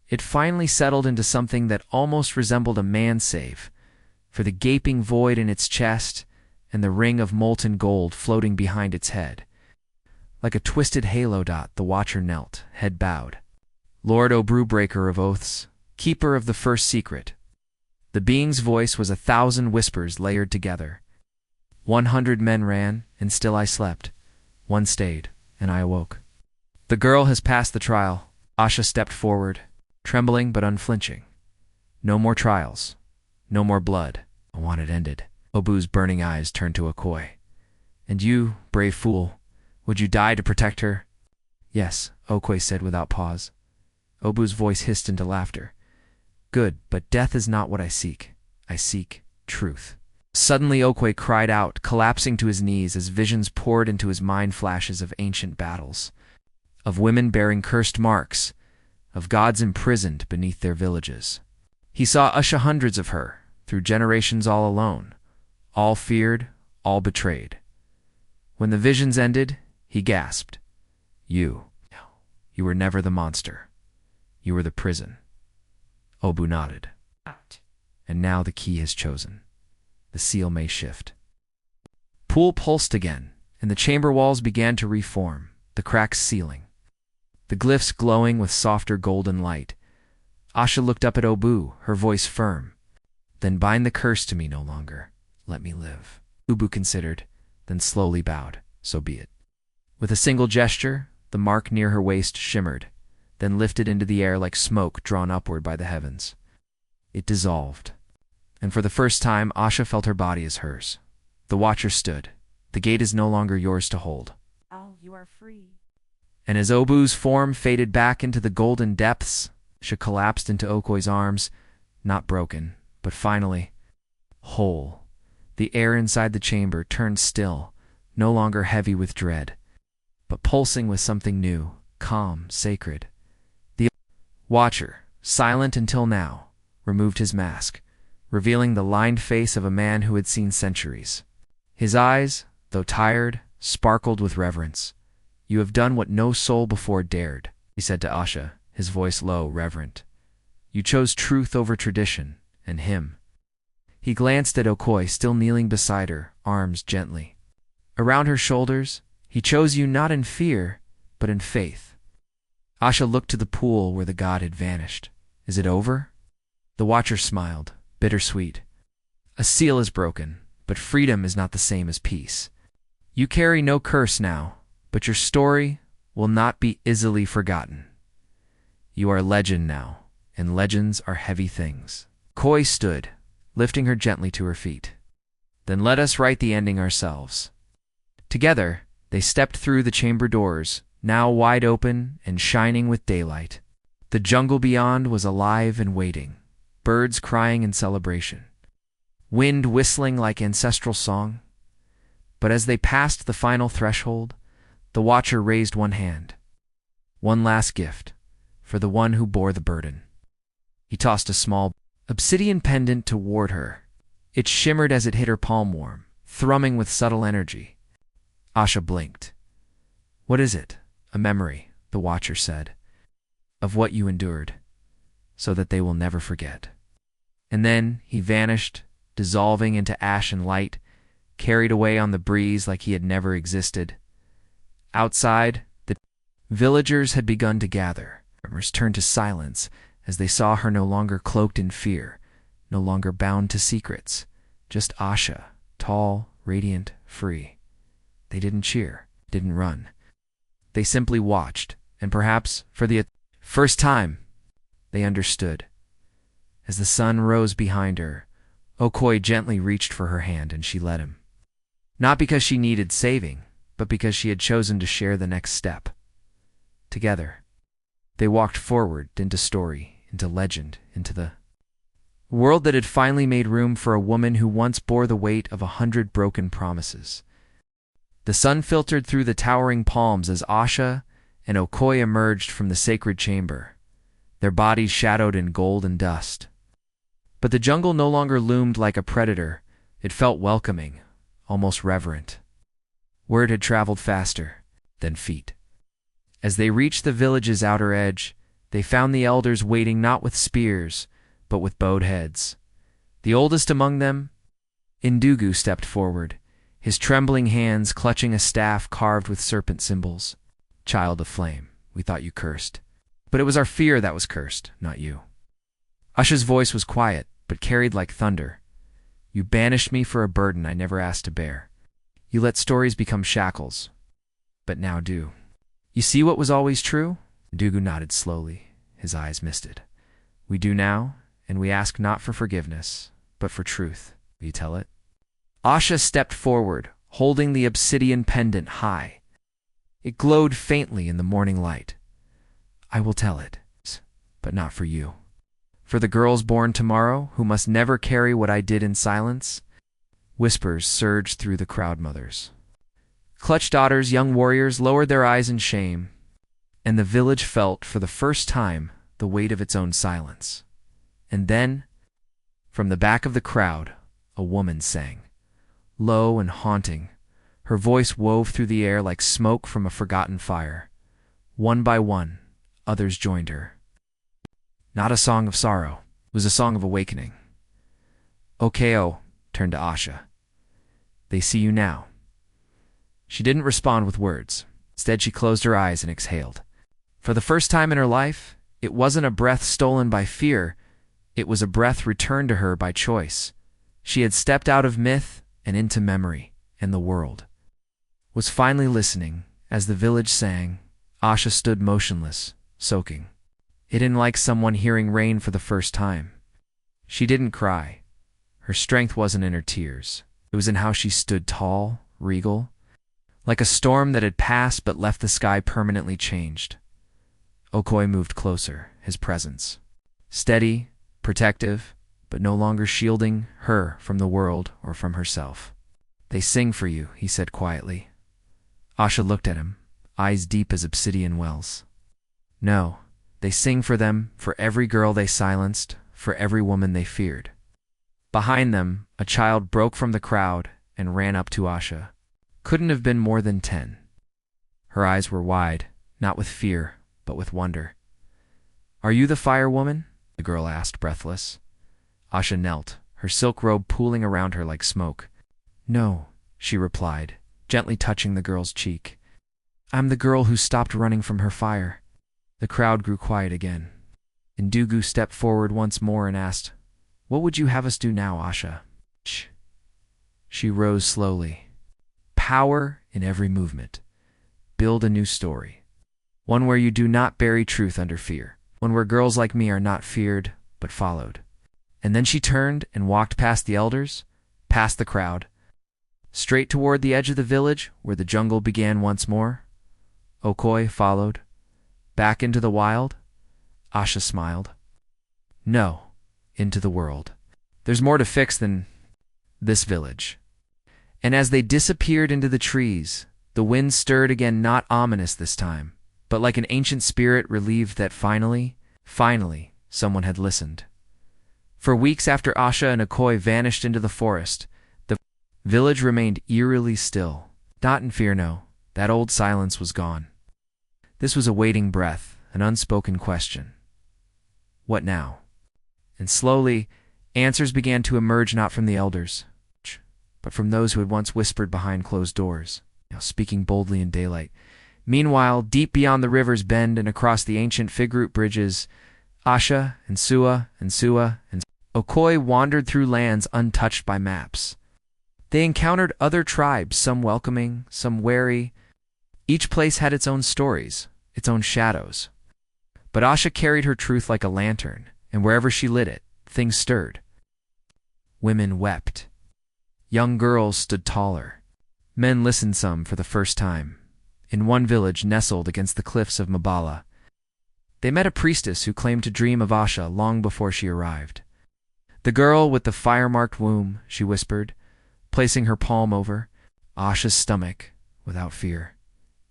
It finally settled into something that almost resembled a man, save for the gaping void in its chest and the ring of molten gold floating behind its head. Like a twisted halo dot, the watcher knelt, head bowed. "Lord Obru, breaker of oaths, keeper of the first secret." The being's voice was 1,000 whispers layered together. 100 men ran, and still I slept. One stayed, and I awoke. "The girl has passed the trial." Asha stepped forward, trembling but unflinching. "No more trials. No more blood." I want it ended. Obu's burning eyes turned to Okoi. "And you, brave fool, would you die to protect her?" "Yes," Okoi said without pause. Obu's voice hissed into laughter. "Good, but death is not what I seek. I seek truth." Suddenly Okoi cried out, collapsing to his knees as visions poured into his mind, flashes of ancient battles, of women bearing cursed marks, of gods imprisoned beneath their villages. He saw Usha, hundreds of her, through generations, all alone, all feared, all betrayed. When the visions ended, he gasped, You were never the monster. You were the prison." Obu nodded. "And now the key has chosen. The seal may shift." Pool pulsed again, and the chamber walls began to reform, the cracks sealing, the glyphs glowing with softer golden light. Asha looked up at Obu, her voice firm. "Then bind the curse to me no longer. Let me live." Obu considered, then slowly bowed. "So be it." With a single gesture, the mark near her waist shimmered, then lifted into the air like smoke drawn upward by the heavens. It dissolved, and for the first time Asha felt her body as hers. The watcher stood. "The gate is no longer yours to hold." You are free." And as Obu's form faded back into the golden depths, she collapsed into Okoi's arms, not broken, but finally whole. The air inside the chamber turned still, no longer heavy with dread, but pulsing with something new, calm, sacred. The watcher, silent until now, removed his mask, revealing the lined face of a man who had seen centuries. His eyes, though tired, sparkled with reverence. "You have done what no soul before dared," he said to Asha, his voice low, reverent. "You chose truth over tradition, and him." He glanced at Okoi, still kneeling beside her, arms gently around her shoulders. "He chose you not in fear, but in faith." Asha looked to the pool where the god had vanished. "Is it over?" The watcher smiled, bittersweet. "A seal is broken, but freedom is not the same as peace. You carry no curse now, but your story will not be easily forgotten. You are legend now, and legends are heavy things." Koi stood, lifting her gently to her feet. "Then let us write the ending ourselves." Together, they stepped through the chamber doors, now wide open and shining with daylight. The jungle beyond was alive and waiting, birds crying in celebration, wind whistling like ancestral song. But as they passed the final threshold, the watcher raised one hand. One last gift, for the one who bore the burden. He tossed a small obsidian pendant toward her. It shimmered as it hit her palm, warm, thrumming with subtle energy. Asha blinked. "What is it?" "A memory," the watcher said, "of what you endured, so that they will never forget." And then he vanished, dissolving into ash and light, carried away on the breeze like he had never existed. Outside, the villagers had begun to gather. Murmurs turned to silence as they saw her no longer cloaked in fear, no longer bound to secrets. Just Asha, tall, radiant, free. They didn't cheer, didn't run. They simply watched, and perhaps, for the first time, they understood. As the sun rose behind her, Okoye gently reached for her hand and she let him. Not because she needed saving, but because she had chosen to share the next step. Together, they walked forward into story, into legend, into the world that had finally made room for a woman who once bore the weight of 100 broken promises. The sun filtered through the towering palms as Asha and Okoye emerged from the sacred chamber, their bodies shadowed in gold and dust. But the jungle no longer loomed like a predator. It felt welcoming, almost reverent. Word had traveled faster than feet. As they reached the village's outer edge, they found the elders waiting not with spears, but with bowed heads. The oldest among them, Ndugu, stepped forward, his trembling hands clutching a staff carved with serpent symbols. Child of flame, we thought you cursed. But it was our fear that was cursed, not you. Asha's voice was quiet, but carried like thunder. You banished me for a burden I never asked to bear. You let stories become shackles, but now do. You see what was always true? Ndugu nodded slowly, his eyes misted. We do now, and we ask not for forgiveness, but for truth. Will you tell it? Asha stepped forward, holding the obsidian pendant high. It glowed faintly in the morning light. I will tell it, but not for you. For the girls born tomorrow, who must never carry what I did in silence. Whispers surged through the crowd. Mothers, clutched daughters, young warriors lowered their eyes in shame, and the village felt for the first time the weight of its own silence. And then, from the back of the crowd, a woman sang, low and haunting. Her voice wove through the air like smoke from a forgotten fire. One by one, others joined her. Not a song of sorrow, it was a song of awakening. Okeo turned to Asha. They see you now. She didn't respond with words. Instead, she closed her eyes and exhaled. For the first time in her life, it wasn't a breath stolen by fear. It was a breath returned to her by choice. She had stepped out of myth and into memory, and the world was finally listening. As the village sang, Asha stood motionless, soaking. It didn't like someone hearing rain for the first time. She didn't cry. Her strength wasn't in her tears. It was in how she stood tall, regal, like a storm that had passed but left the sky permanently changed. Okoye moved closer, his presence steady, protective, but no longer shielding her from the world or from herself. They sing for you, he said quietly. Asha looked at him, eyes deep as obsidian wells. No, they sing for them, for every girl they silenced, for every woman they feared. Behind them, a child broke from the crowd and ran up to Asha. Couldn't have been more than 10. Her eyes were wide, not with fear, but with wonder. Are you the fire woman? The girl asked, breathless. Asha knelt, her silk robe pooling around her like smoke. No, she replied, gently touching the girl's cheek. I'm the girl who stopped running from her fire. The crowd grew quiet again. Ndugu stepped forward once more and asked, What would you have us do now, Asha? Shh. She rose slowly. Power in every movement. Build a new story. One where you do not bury truth under fear. One where girls like me are not feared, but followed. And then she turned and walked past the elders, past the crowd, straight toward the edge of the village where the jungle began once more. Okoye followed. Back into the wild. Asha smiled. No, into the world. There's more to fix than this village. And as they disappeared into the trees, the wind stirred again, not ominous this time, but like an ancient spirit relieved that finally, someone had listened. For weeks after Asha and Okoye vanished into the forest, the village remained eerily still. Not in fear, no. That old silence was gone. This was a waiting breath, an unspoken question. What now? And slowly, answers began to emerge, not from the elders, but from those who had once whispered behind closed doors, now speaking boldly in daylight. Meanwhile, deep beyond the river's bend and across the ancient fig root bridges, Asha and Sua and Okoye wandered through lands untouched by maps. They encountered other tribes, some welcoming, some wary. Each place had its own stories, its own shadows. But Asha carried her truth like a lantern, and wherever she lit it, things stirred. Women wept. Young girls stood taller. Men listened some for the first time. In one village nestled against the cliffs of Mabala, they met a priestess who claimed to dream of Asha long before she arrived. "The girl with the fire-marked womb," she whispered, placing her palm over Asha's stomach without fear.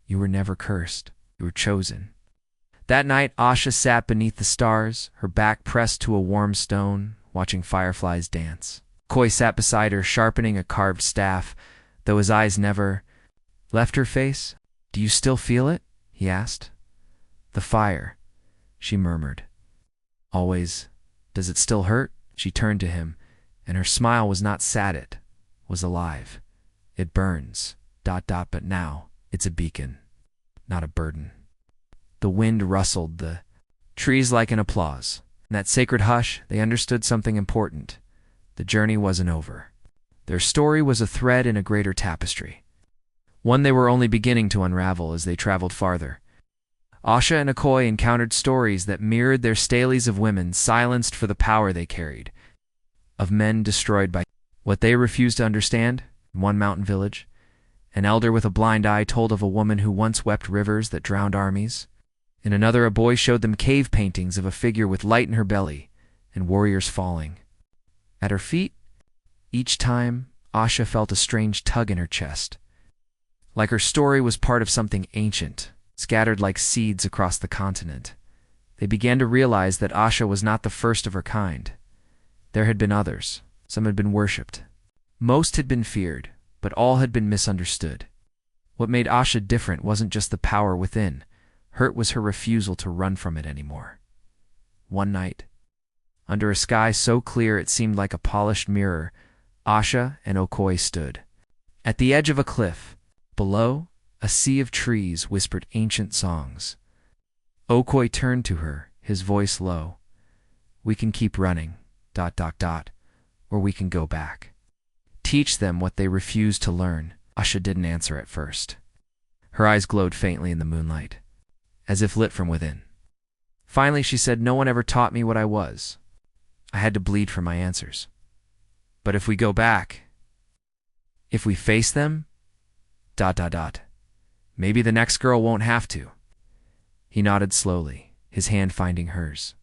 "You were never cursed. You were chosen." That night, Asha sat beneath the stars, her back pressed to a warm stone, watching fireflies dance. Koi sat beside her, sharpening a carved staff, though his eyes never left her face. "Do you still feel it?" he asked. "The fire," she murmured. "Always. Does it still hurt?" She turned to him, and her smile was not sad, it was alive. "It burns, ... but now it's a beacon, not a burden." The wind rustled the trees like an applause. In that sacred hush, they understood something important. The journey wasn't over. Their story was a thread in a greater tapestry, one they were only beginning to unravel as they traveled farther. Asha and Akoi encountered stories that mirrored their stales of women silenced for the power they carried, of men destroyed by what they refused to understand. In one mountain village, an elder with a blind eye told of a woman who once wept rivers that drowned armies. In another, a boy showed them cave paintings of a figure with light in her belly and warriors falling at her feet. Each time, Asha felt a strange tug in her chest, like her story was part of something ancient, scattered like seeds across the continent. They began to realize that Asha was not the first of her kind. There had been others. Some had been worshipped. Most had been feared, but all had been misunderstood. What made Asha different wasn't just the power within. Hurt was her refusal to run from it anymore. One night, under a sky so clear it seemed like a polished mirror, Asha and Okoi stood. At the edge of a cliff, below, a sea of trees whispered ancient songs. Okoi turned to her, his voice low. "We can keep running, ... or we can go back. Teach them what they refused to learn." Asha didn't answer at first. Her eyes glowed faintly in the moonlight, as if lit from within. Finally she said, "No one ever taught me what I was. I had to bleed for my answers. But if we go back, if we face them, ... maybe the next girl won't have to." He nodded slowly, his hand finding hers.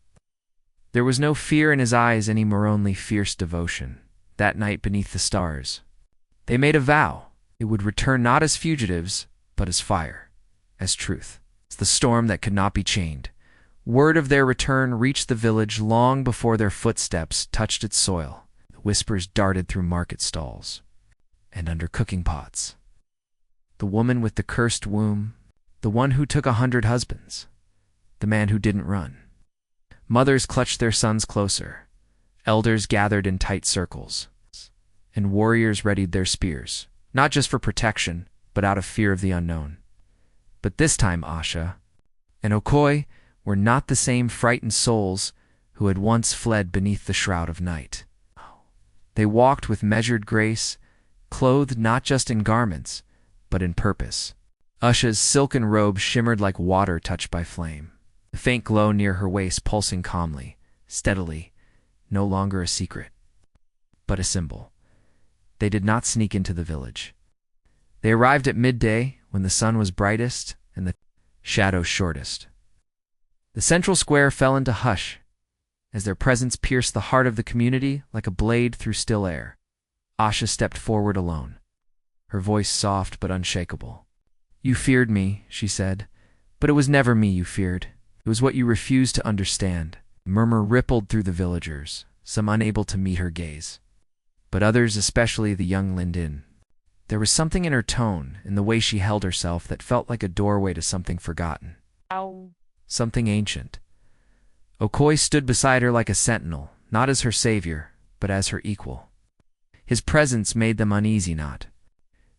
There was no fear in his eyes anymore, only fierce devotion. That night beneath the stars, they made a vow. It would return not as fugitives, but as fire, as truth, as the storm that could not be chained. Word of their return reached the village long before their footsteps touched its soil. The whispers darted through market stalls and under cooking pots. The woman with the cursed womb, the one who took 100 husbands, the man who didn't run. Mothers clutched their sons closer, elders gathered in tight circles, and warriors readied their spears, not just for protection, but out of fear of the unknown. But this time Asha and Okoi were not the same frightened souls who had once fled beneath the shroud of night. They walked with measured grace, clothed not just in garments, but in purpose. Asha's silken robe shimmered like water touched by flame, the faint glow near her waist pulsing calmly, steadily, no longer a secret, but a symbol. They did not sneak into the village. They arrived at midday when the sun was brightest and the shadows shortest. The central square fell into hush as their presence pierced the heart of the community like a blade through still air. Asha stepped forward alone, her voice soft but unshakable. "You feared me," she said, "but it was never me you feared. It was what you refused to understand." A murmur rippled through the villagers, some unable to meet her gaze, but others, especially the young Lindin. There was something in her tone, in the way she held herself, that felt like a doorway to something forgotten. Ow. Something ancient. Okoi stood beside her like a sentinel, not as her savior, but as her equal. His presence made them uneasy, not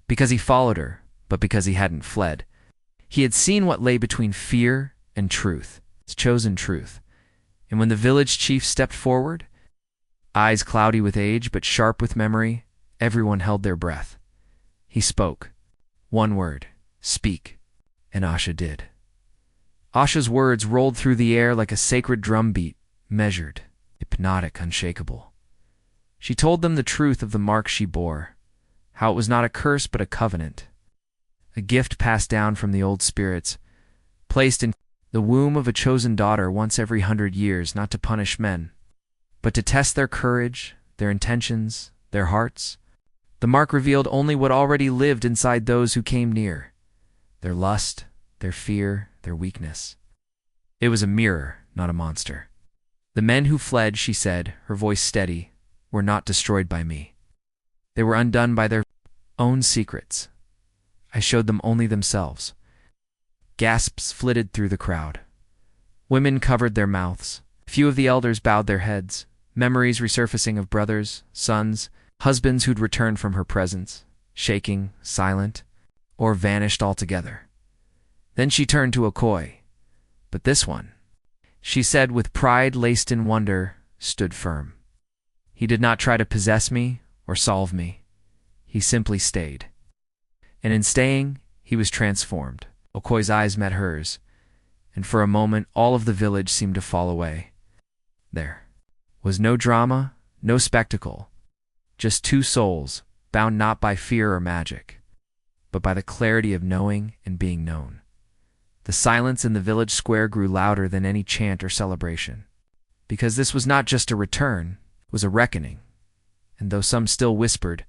because he followed her, but because he hadn't fled. He had seen what lay between fear and truth, his chosen truth. And when the village chief stepped forward, eyes cloudy with age but sharp with memory, everyone held their breath. He spoke. One word, "Speak," and Asha did. Asha's words rolled through the air like a sacred drumbeat, measured, hypnotic, unshakable. She told them the truth of the mark she bore, how it was not a curse but a covenant, a gift passed down from the old spirits, placed in the womb of a chosen daughter once every 100 years, not to punish men, but to test their courage, their intentions, their hearts. The mark revealed only what already lived inside those who came near, their lust, their fear, their weakness. It was a mirror, not a monster. The men who fled, she said, her voice steady, were not destroyed by me. They were undone by their own secrets. I showed them only themselves. Gasps flitted through the crowd. Women covered their mouths. Few of the elders bowed their heads, memories resurfacing of brothers, sons, husbands who'd returned from her presence, shaking, silent, or vanished altogether. Then she turned to Okoye. But this one, she said with pride laced in wonder, stood firm. He did not try to possess me or solve me. He simply stayed. And in staying, he was transformed. Okoye's eyes met hers, and for a moment all of the village seemed to fall away. There was no drama, no spectacle, just two souls, bound not by fear or magic, but by the clarity of knowing and being known. The silence in the village square grew louder than any chant or celebration, because this was not just a return, it was a reckoning. And though some still whispered,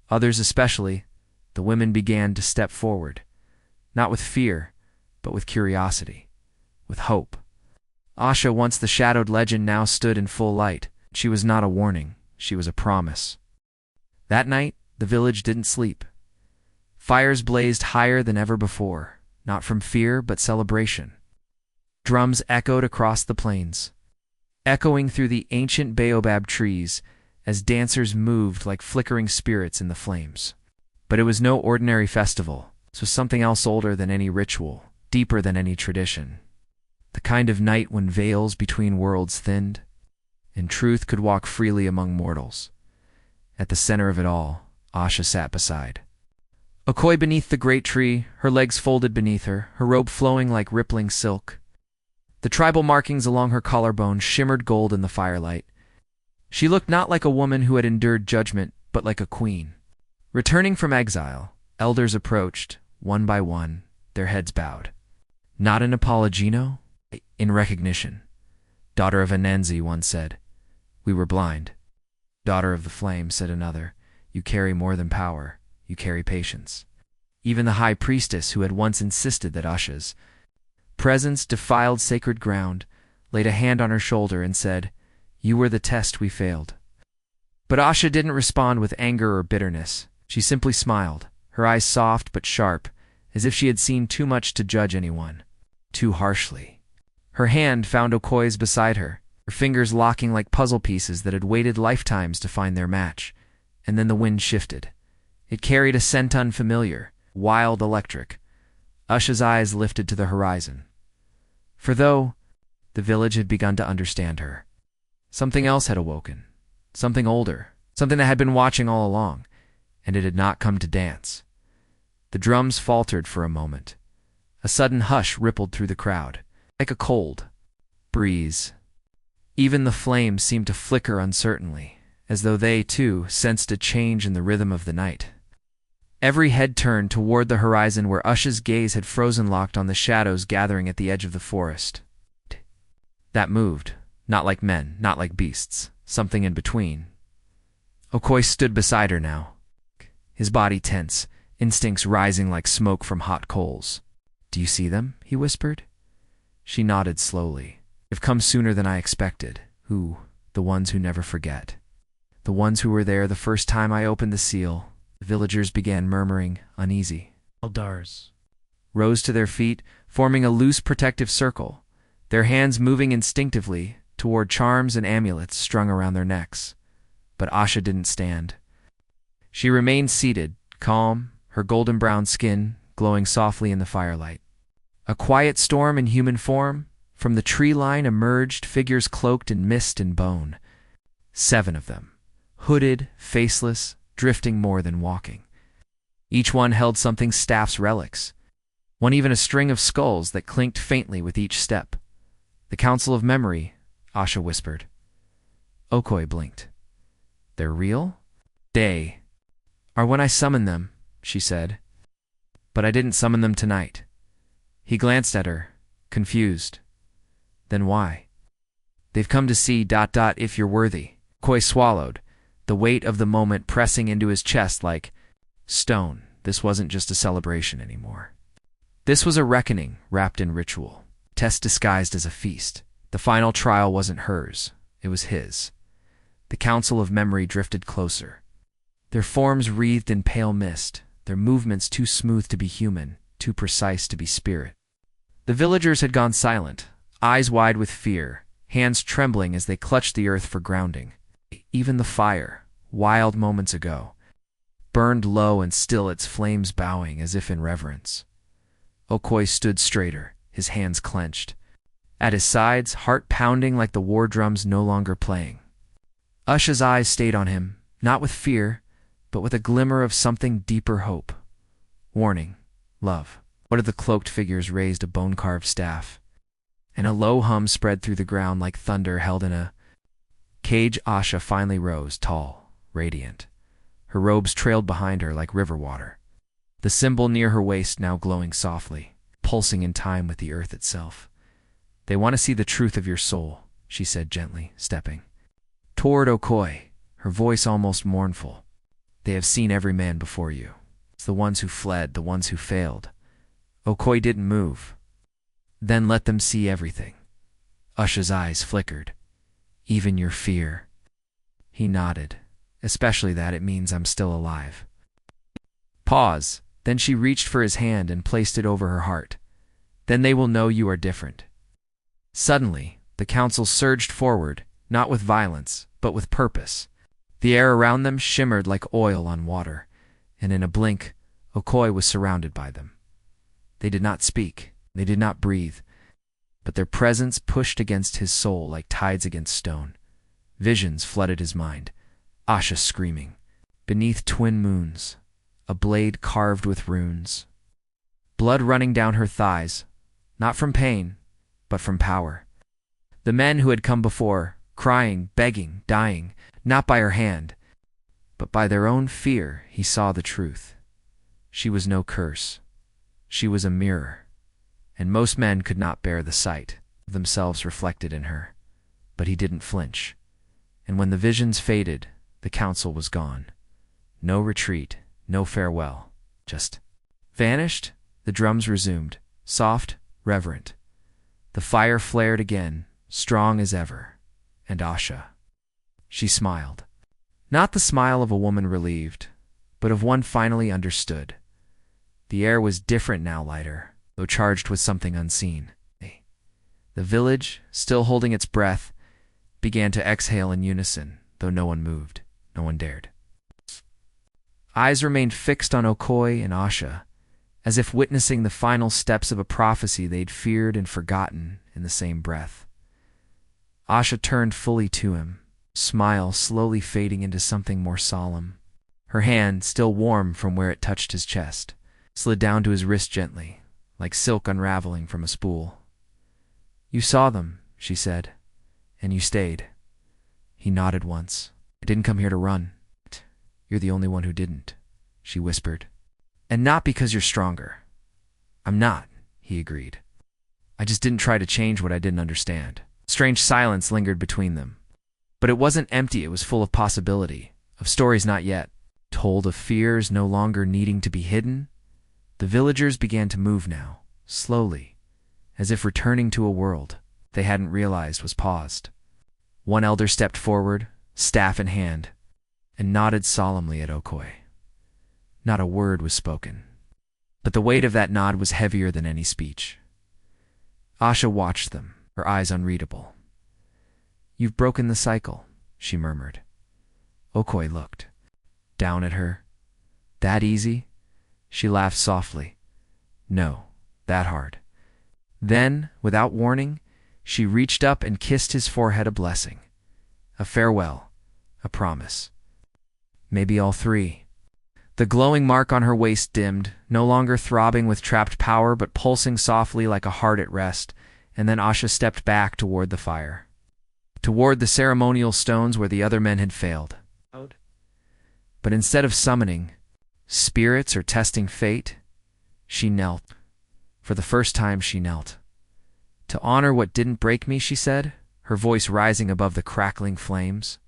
others especially, the women began to step forward, not with fear, but with curiosity, with hope. Asha, once the shadowed legend, now stood in full light. She was not a warning, she was a promise. That night, the village didn't sleep. Fires blazed higher than ever before, not from fear but celebration. Drums echoed across the plains, echoing through the ancient baobab trees as dancers moved like flickering spirits in the flames. But it was no ordinary festival. This was something else older than any ritual, deeper than any tradition. The kind of night when veils between worlds thinned, and truth could walk freely among mortals. At the center of it all, Asha sat beside Okoye beneath the great tree, her legs folded beneath her, her robe flowing like rippling silk. The tribal markings along her collarbone shimmered gold in the firelight. She looked not like a woman who had endured judgment, but like a queen. Returning from exile, elders approached, one by one, their heads bowed. Not in apologino, in recognition. Daughter of Anansi, one said. We were blind. Daughter of the flame, said another. You carry more than power. You carry patience. Even the high priestess, who had once insisted that Asha's presence defiled sacred ground, laid a hand on her shoulder and said, You were the test we failed. But Asha didn't respond with anger or bitterness. She simply smiled, her eyes soft but sharp, as if she had seen too much to judge anyone, too harshly. Her hand found Okoye's beside her, her fingers locking like puzzle pieces that had waited lifetimes to find their match. And then the wind shifted. It carried a scent unfamiliar, wild, electric. Asha's eyes lifted to the horizon. For though the village had begun to understand her, something else had awoken, something older, something that had been watching all along, and it had not come to dance. The drums faltered for a moment. A sudden hush rippled through the crowd, like a cold breeze. Even the flames seemed to flicker uncertainly, as though they, too, sensed a change in the rhythm of the night. Every head turned toward the horizon where Asha's gaze had frozen locked on the shadows gathering at the edge of the forest. That moved, not like men, not like beasts, something in between. Okoye stood beside her now, his body tense, instincts rising like smoke from hot coals. Do you see them? He whispered. She nodded slowly. They've come sooner than I expected. Who? The ones who never forget. The ones who were there the first time I opened the seal. The villagers began murmuring, uneasy. Eldars rose to their feet, forming a loose protective circle, their hands moving instinctively toward charms and amulets strung around their necks. But Asha didn't stand. She remained seated, calm, her golden-brown skin glowing softly in the firelight. A quiet storm in human form. From the tree line emerged figures cloaked in mist and bone. 7 of them, hooded, faceless, drifting more than walking. Each one held something staff's relics, one even a string of skulls that clinked faintly with each step. The Council of Memory, Asha whispered. Okoye blinked. They're real? They are when I summon them, she said. But I didn't summon them tonight. He glanced at her, confused. Then why? They've come to see ... if you're worthy. Okoye swallowed, the weight of the moment pressing into his chest like stone. This wasn't just a celebration anymore. This was a reckoning wrapped in ritual, test disguised as a feast. The final trial wasn't hers, it was his. The council of memory drifted closer. Their forms wreathed in pale mist, their movements too smooth to be human, too precise to be spirit. The villagers had gone silent, eyes wide with fear, hands trembling as they clutched the earth for grounding. Even the fire, wild moments ago, burned low and still, its flames bowing as if in reverence. Okoye stood straighter, his hands clenched. At his sides, heart pounding like the war drums no longer playing. Usha's eyes stayed on him, not with fear, but with a glimmer of something deeper hope. Warning, love. One of the cloaked figures raised a bone-carved staff, and a low hum spread through the ground like thunder held in a cage. Usha finally rose, tall, radiant. Her robes trailed behind her like river water. The symbol near her waist now glowing softly, pulsing in time with the earth itself. They want to see the truth of your soul, she said gently, stepping toward Okoye, her voice almost mournful. They have seen every man before you. It's the ones who fled, the ones who failed. Okoye didn't move. Then let them see everything. Usha's eyes flickered. Even your fear. He nodded. Especially that, it means I'm still alive. Pause. Then she reached for his hand and placed it over her heart. Then they will know you are different. Suddenly, the council surged forward, not with violence, but with purpose. The air around them shimmered like oil on water, and in a blink, Okoye was surrounded by them. They did not speak, they did not breathe, but their presence pushed against his soul like tides against stone. Visions flooded his mind. Usha screaming. Beneath twin moons, a blade carved with runes. Blood running down her thighs, not from pain, but from power. The men who had come before, crying, begging, dying, not by her hand, but by their own fear. He saw the truth. She was no curse. She was a mirror, and most men could not bear the sight of themselves reflected in her. But he didn't flinch, and when the visions faded, the council was gone. No retreat, no farewell, just vanished. The drums resumed, soft, reverent. The fire flared again, strong as ever, and Usha. She smiled. Not the smile of a woman relieved, but of one finally understood. The air was different now, lighter, though charged with something unseen. The village, still holding its breath, began to exhale in unison, though no one moved, no one dared. Eyes remained fixed on Okoye and Usha, as if witnessing the final steps of a prophecy they'd feared and forgotten in the same breath. Usha turned fully to him, smile slowly fading into something more solemn. Her hand, still warm from where it touched his chest, slid down to his wrist gently, like silk unraveling from a spool. "You saw them," she said, "and you stayed." He nodded once. "I didn't come here to run." "You're the only one who didn't," she whispered. "And not because you're stronger." "I'm not," he agreed. "I just didn't try to change what I didn't understand." Strange silence lingered between them. But it wasn't empty, it was full of possibility, of stories not yet told, of fears no longer needing to be hidden. The villagers began to move now, slowly, as if returning to a world they hadn't realized was paused. One elder stepped forward, staff in hand, and nodded solemnly at Okoye. Not a word was spoken, but the weight of that nod was heavier than any speech. Usha watched them, her eyes unreadable. "You've broken the cycle," she murmured. Okoye looked down at her. "That easy?" She laughed softly. "No, that hard." Then, without warning, she reached up and kissed his forehead, a blessing, a farewell, a promise. Maybe all three. The glowing mark on her waist dimmed, no longer throbbing with trapped power, but pulsing softly like a heart at rest, and then Usha stepped back toward the fire, toward the ceremonial stones where the other men had failed. But instead of summoning spirits or testing fate, she knelt. For the first time, she knelt. To honor what didn't break me, she said, her voice rising above the crackling flames.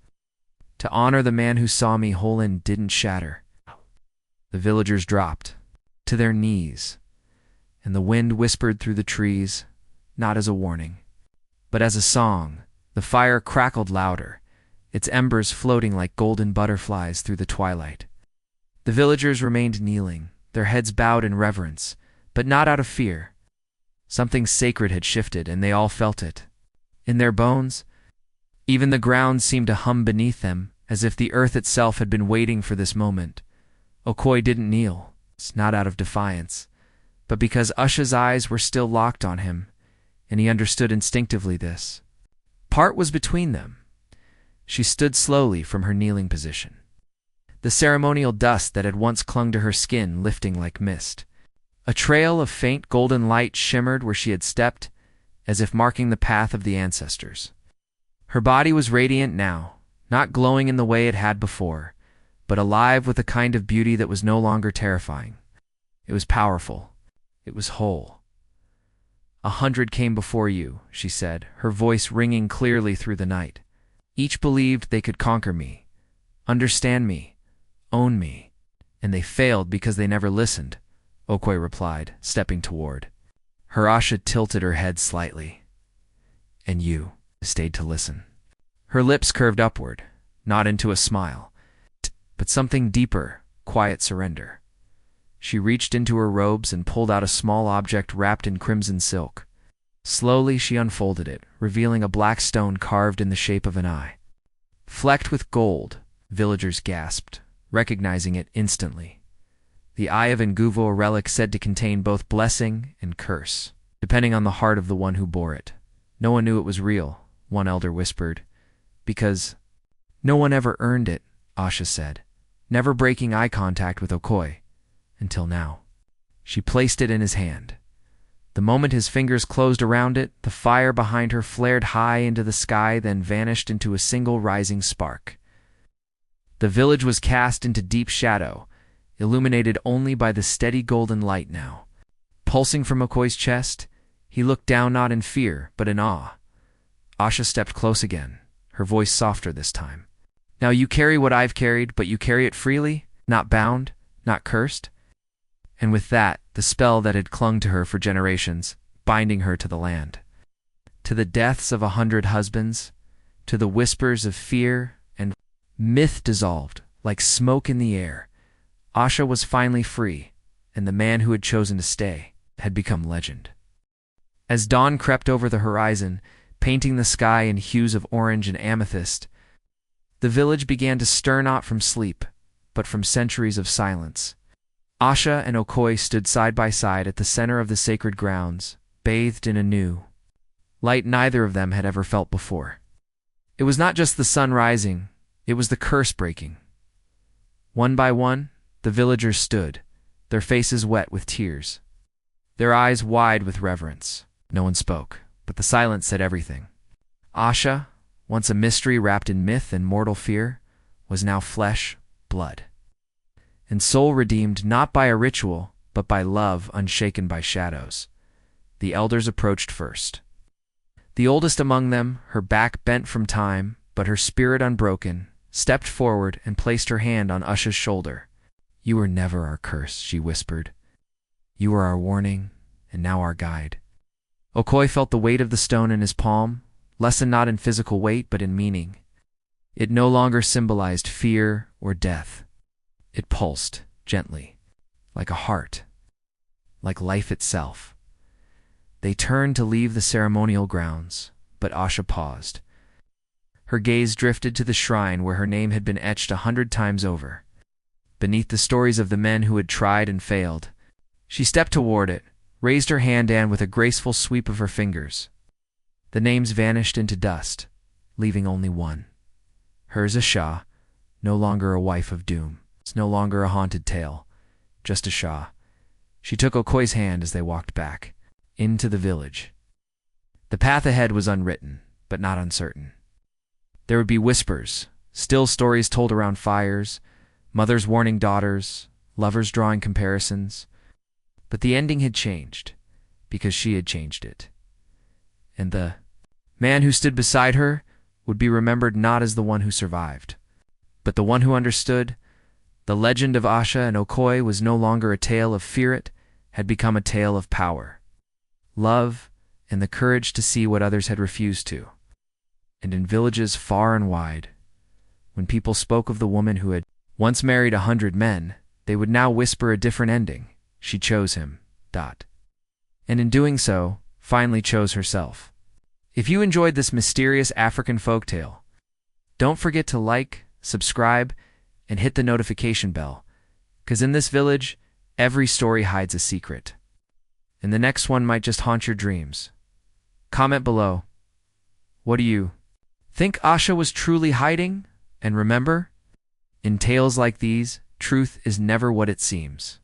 To honor the man who saw me whole and didn't shatter. The villagers dropped to their knees, and the wind whispered through the trees, not as a warning, but as a song. The fire crackled louder, its embers floating like golden butterflies through the twilight. The villagers remained kneeling, their heads bowed in reverence, but not out of fear. Something sacred had shifted, and they all felt it. In their bones, even the ground seemed to hum beneath them, as if the earth itself had been waiting for this moment. Okoye didn't kneel, not out of defiance, but because Usha's eyes were still locked on him, and he understood instinctively this. Part was between them. She stood slowly from her kneeling position, the ceremonial dust that had once clung to her skin lifting like mist. A trail of faint golden light shimmered where she had stepped, as if marking the path of the ancestors. Her body was radiant now, not glowing in the way it had before, but alive with a kind of beauty that was no longer terrifying. It was powerful. It was whole. 100 came before you, she said, her voice ringing clearly through the night. Each believed they could conquer me, understand me, own me, and they failed because they never listened, Okoye replied, stepping toward. Her Asha tilted her head slightly. And you stayed to listen. Her lips curved upward, not into a smile, but something deeper, quiet surrender. She reached into her robes and pulled out a small object wrapped in crimson silk. Slowly she unfolded it, revealing a black stone carved in the shape of an eye. Flecked with gold, villagers gasped, recognizing it instantly. The eye of Nguvo, a relic said to contain both blessing and curse, depending on the heart of the one who bore it. No one knew it was real, one elder whispered, because no one ever earned it, Asha said, never breaking eye contact with Okoye. Until now. She placed it in his hand. The moment his fingers closed around it, the fire behind her flared high into the sky, then vanished into a single rising spark. The village was cast into deep shadow, illuminated only by the steady golden light now. Pulsing from Okoye's chest, he looked down not in fear, but in awe. Asha stepped close again, her voice softer this time. Now you carry what I've carried, but you carry it freely, not bound, not cursed. And with that, the spell that had clung to her for generations, binding her to the land. To the deaths of 100 husbands, to the whispers of fear and myth dissolved, like smoke in the air. Asha was finally free, and the man who had chosen to stay had become legend. As dawn crept over the horizon, painting the sky in hues of orange and amethyst, the village began to stir not from sleep, but from centuries of silence. Asha and Okoye stood side by side at the center of the sacred grounds, bathed in a new light neither of them had ever felt before. It was not just the sun rising, it was the curse breaking. One by one, the villagers stood, their faces wet with tears, their eyes wide with reverence. No one spoke, but the silence said everything. Asha, once a mystery wrapped in myth and mortal fear, was now flesh, blood, and soul redeemed not by a ritual, but by love unshaken by shadows. The elders approached first. The oldest among them, her back bent from time, but her spirit unbroken, stepped forward and placed her hand on Usha's shoulder. You were never our curse, she whispered. You were our warning, and now our guide. Okoye felt the weight of the stone in his palm, lessened not in physical weight, but in meaning. It no longer symbolized fear or death. It pulsed, gently, like a heart, like life itself. They turned to leave the ceremonial grounds, but Asha paused. Her gaze drifted to the shrine where her name had been etched 100 times over. Beneath the stories of the men who had tried and failed, she stepped toward it, raised her hand, and with a graceful sweep of her fingers, the names vanished into dust, leaving only one. Hers Asha, no longer a wife of doom. It's no longer a haunted tale, just Asha. She took Okoye's hand as they walked back, into the village. The path ahead was unwritten, but not uncertain. There would be whispers, still stories told around fires, mothers warning daughters, lovers drawing comparisons. But the ending had changed, because she had changed it. And the man who stood beside her would be remembered not as the one who survived, but the one who understood. The legend of Asha and Okoi was no longer a tale of fear, it had become a tale of power, love, and the courage to see what others had refused to. And in villages far and wide, when people spoke of the woman who had once married 100 men, they would now whisper a different ending. She chose him. And in doing so, finally chose herself. If you enjoyed this mysterious African folktale, don't forget to like, subscribe, and hit the notification bell, because in this village, every story hides a secret. And the next one might just haunt your dreams. Comment below. What do you think Asha was truly hiding? And remember, in tales like these, truth is never what it seems.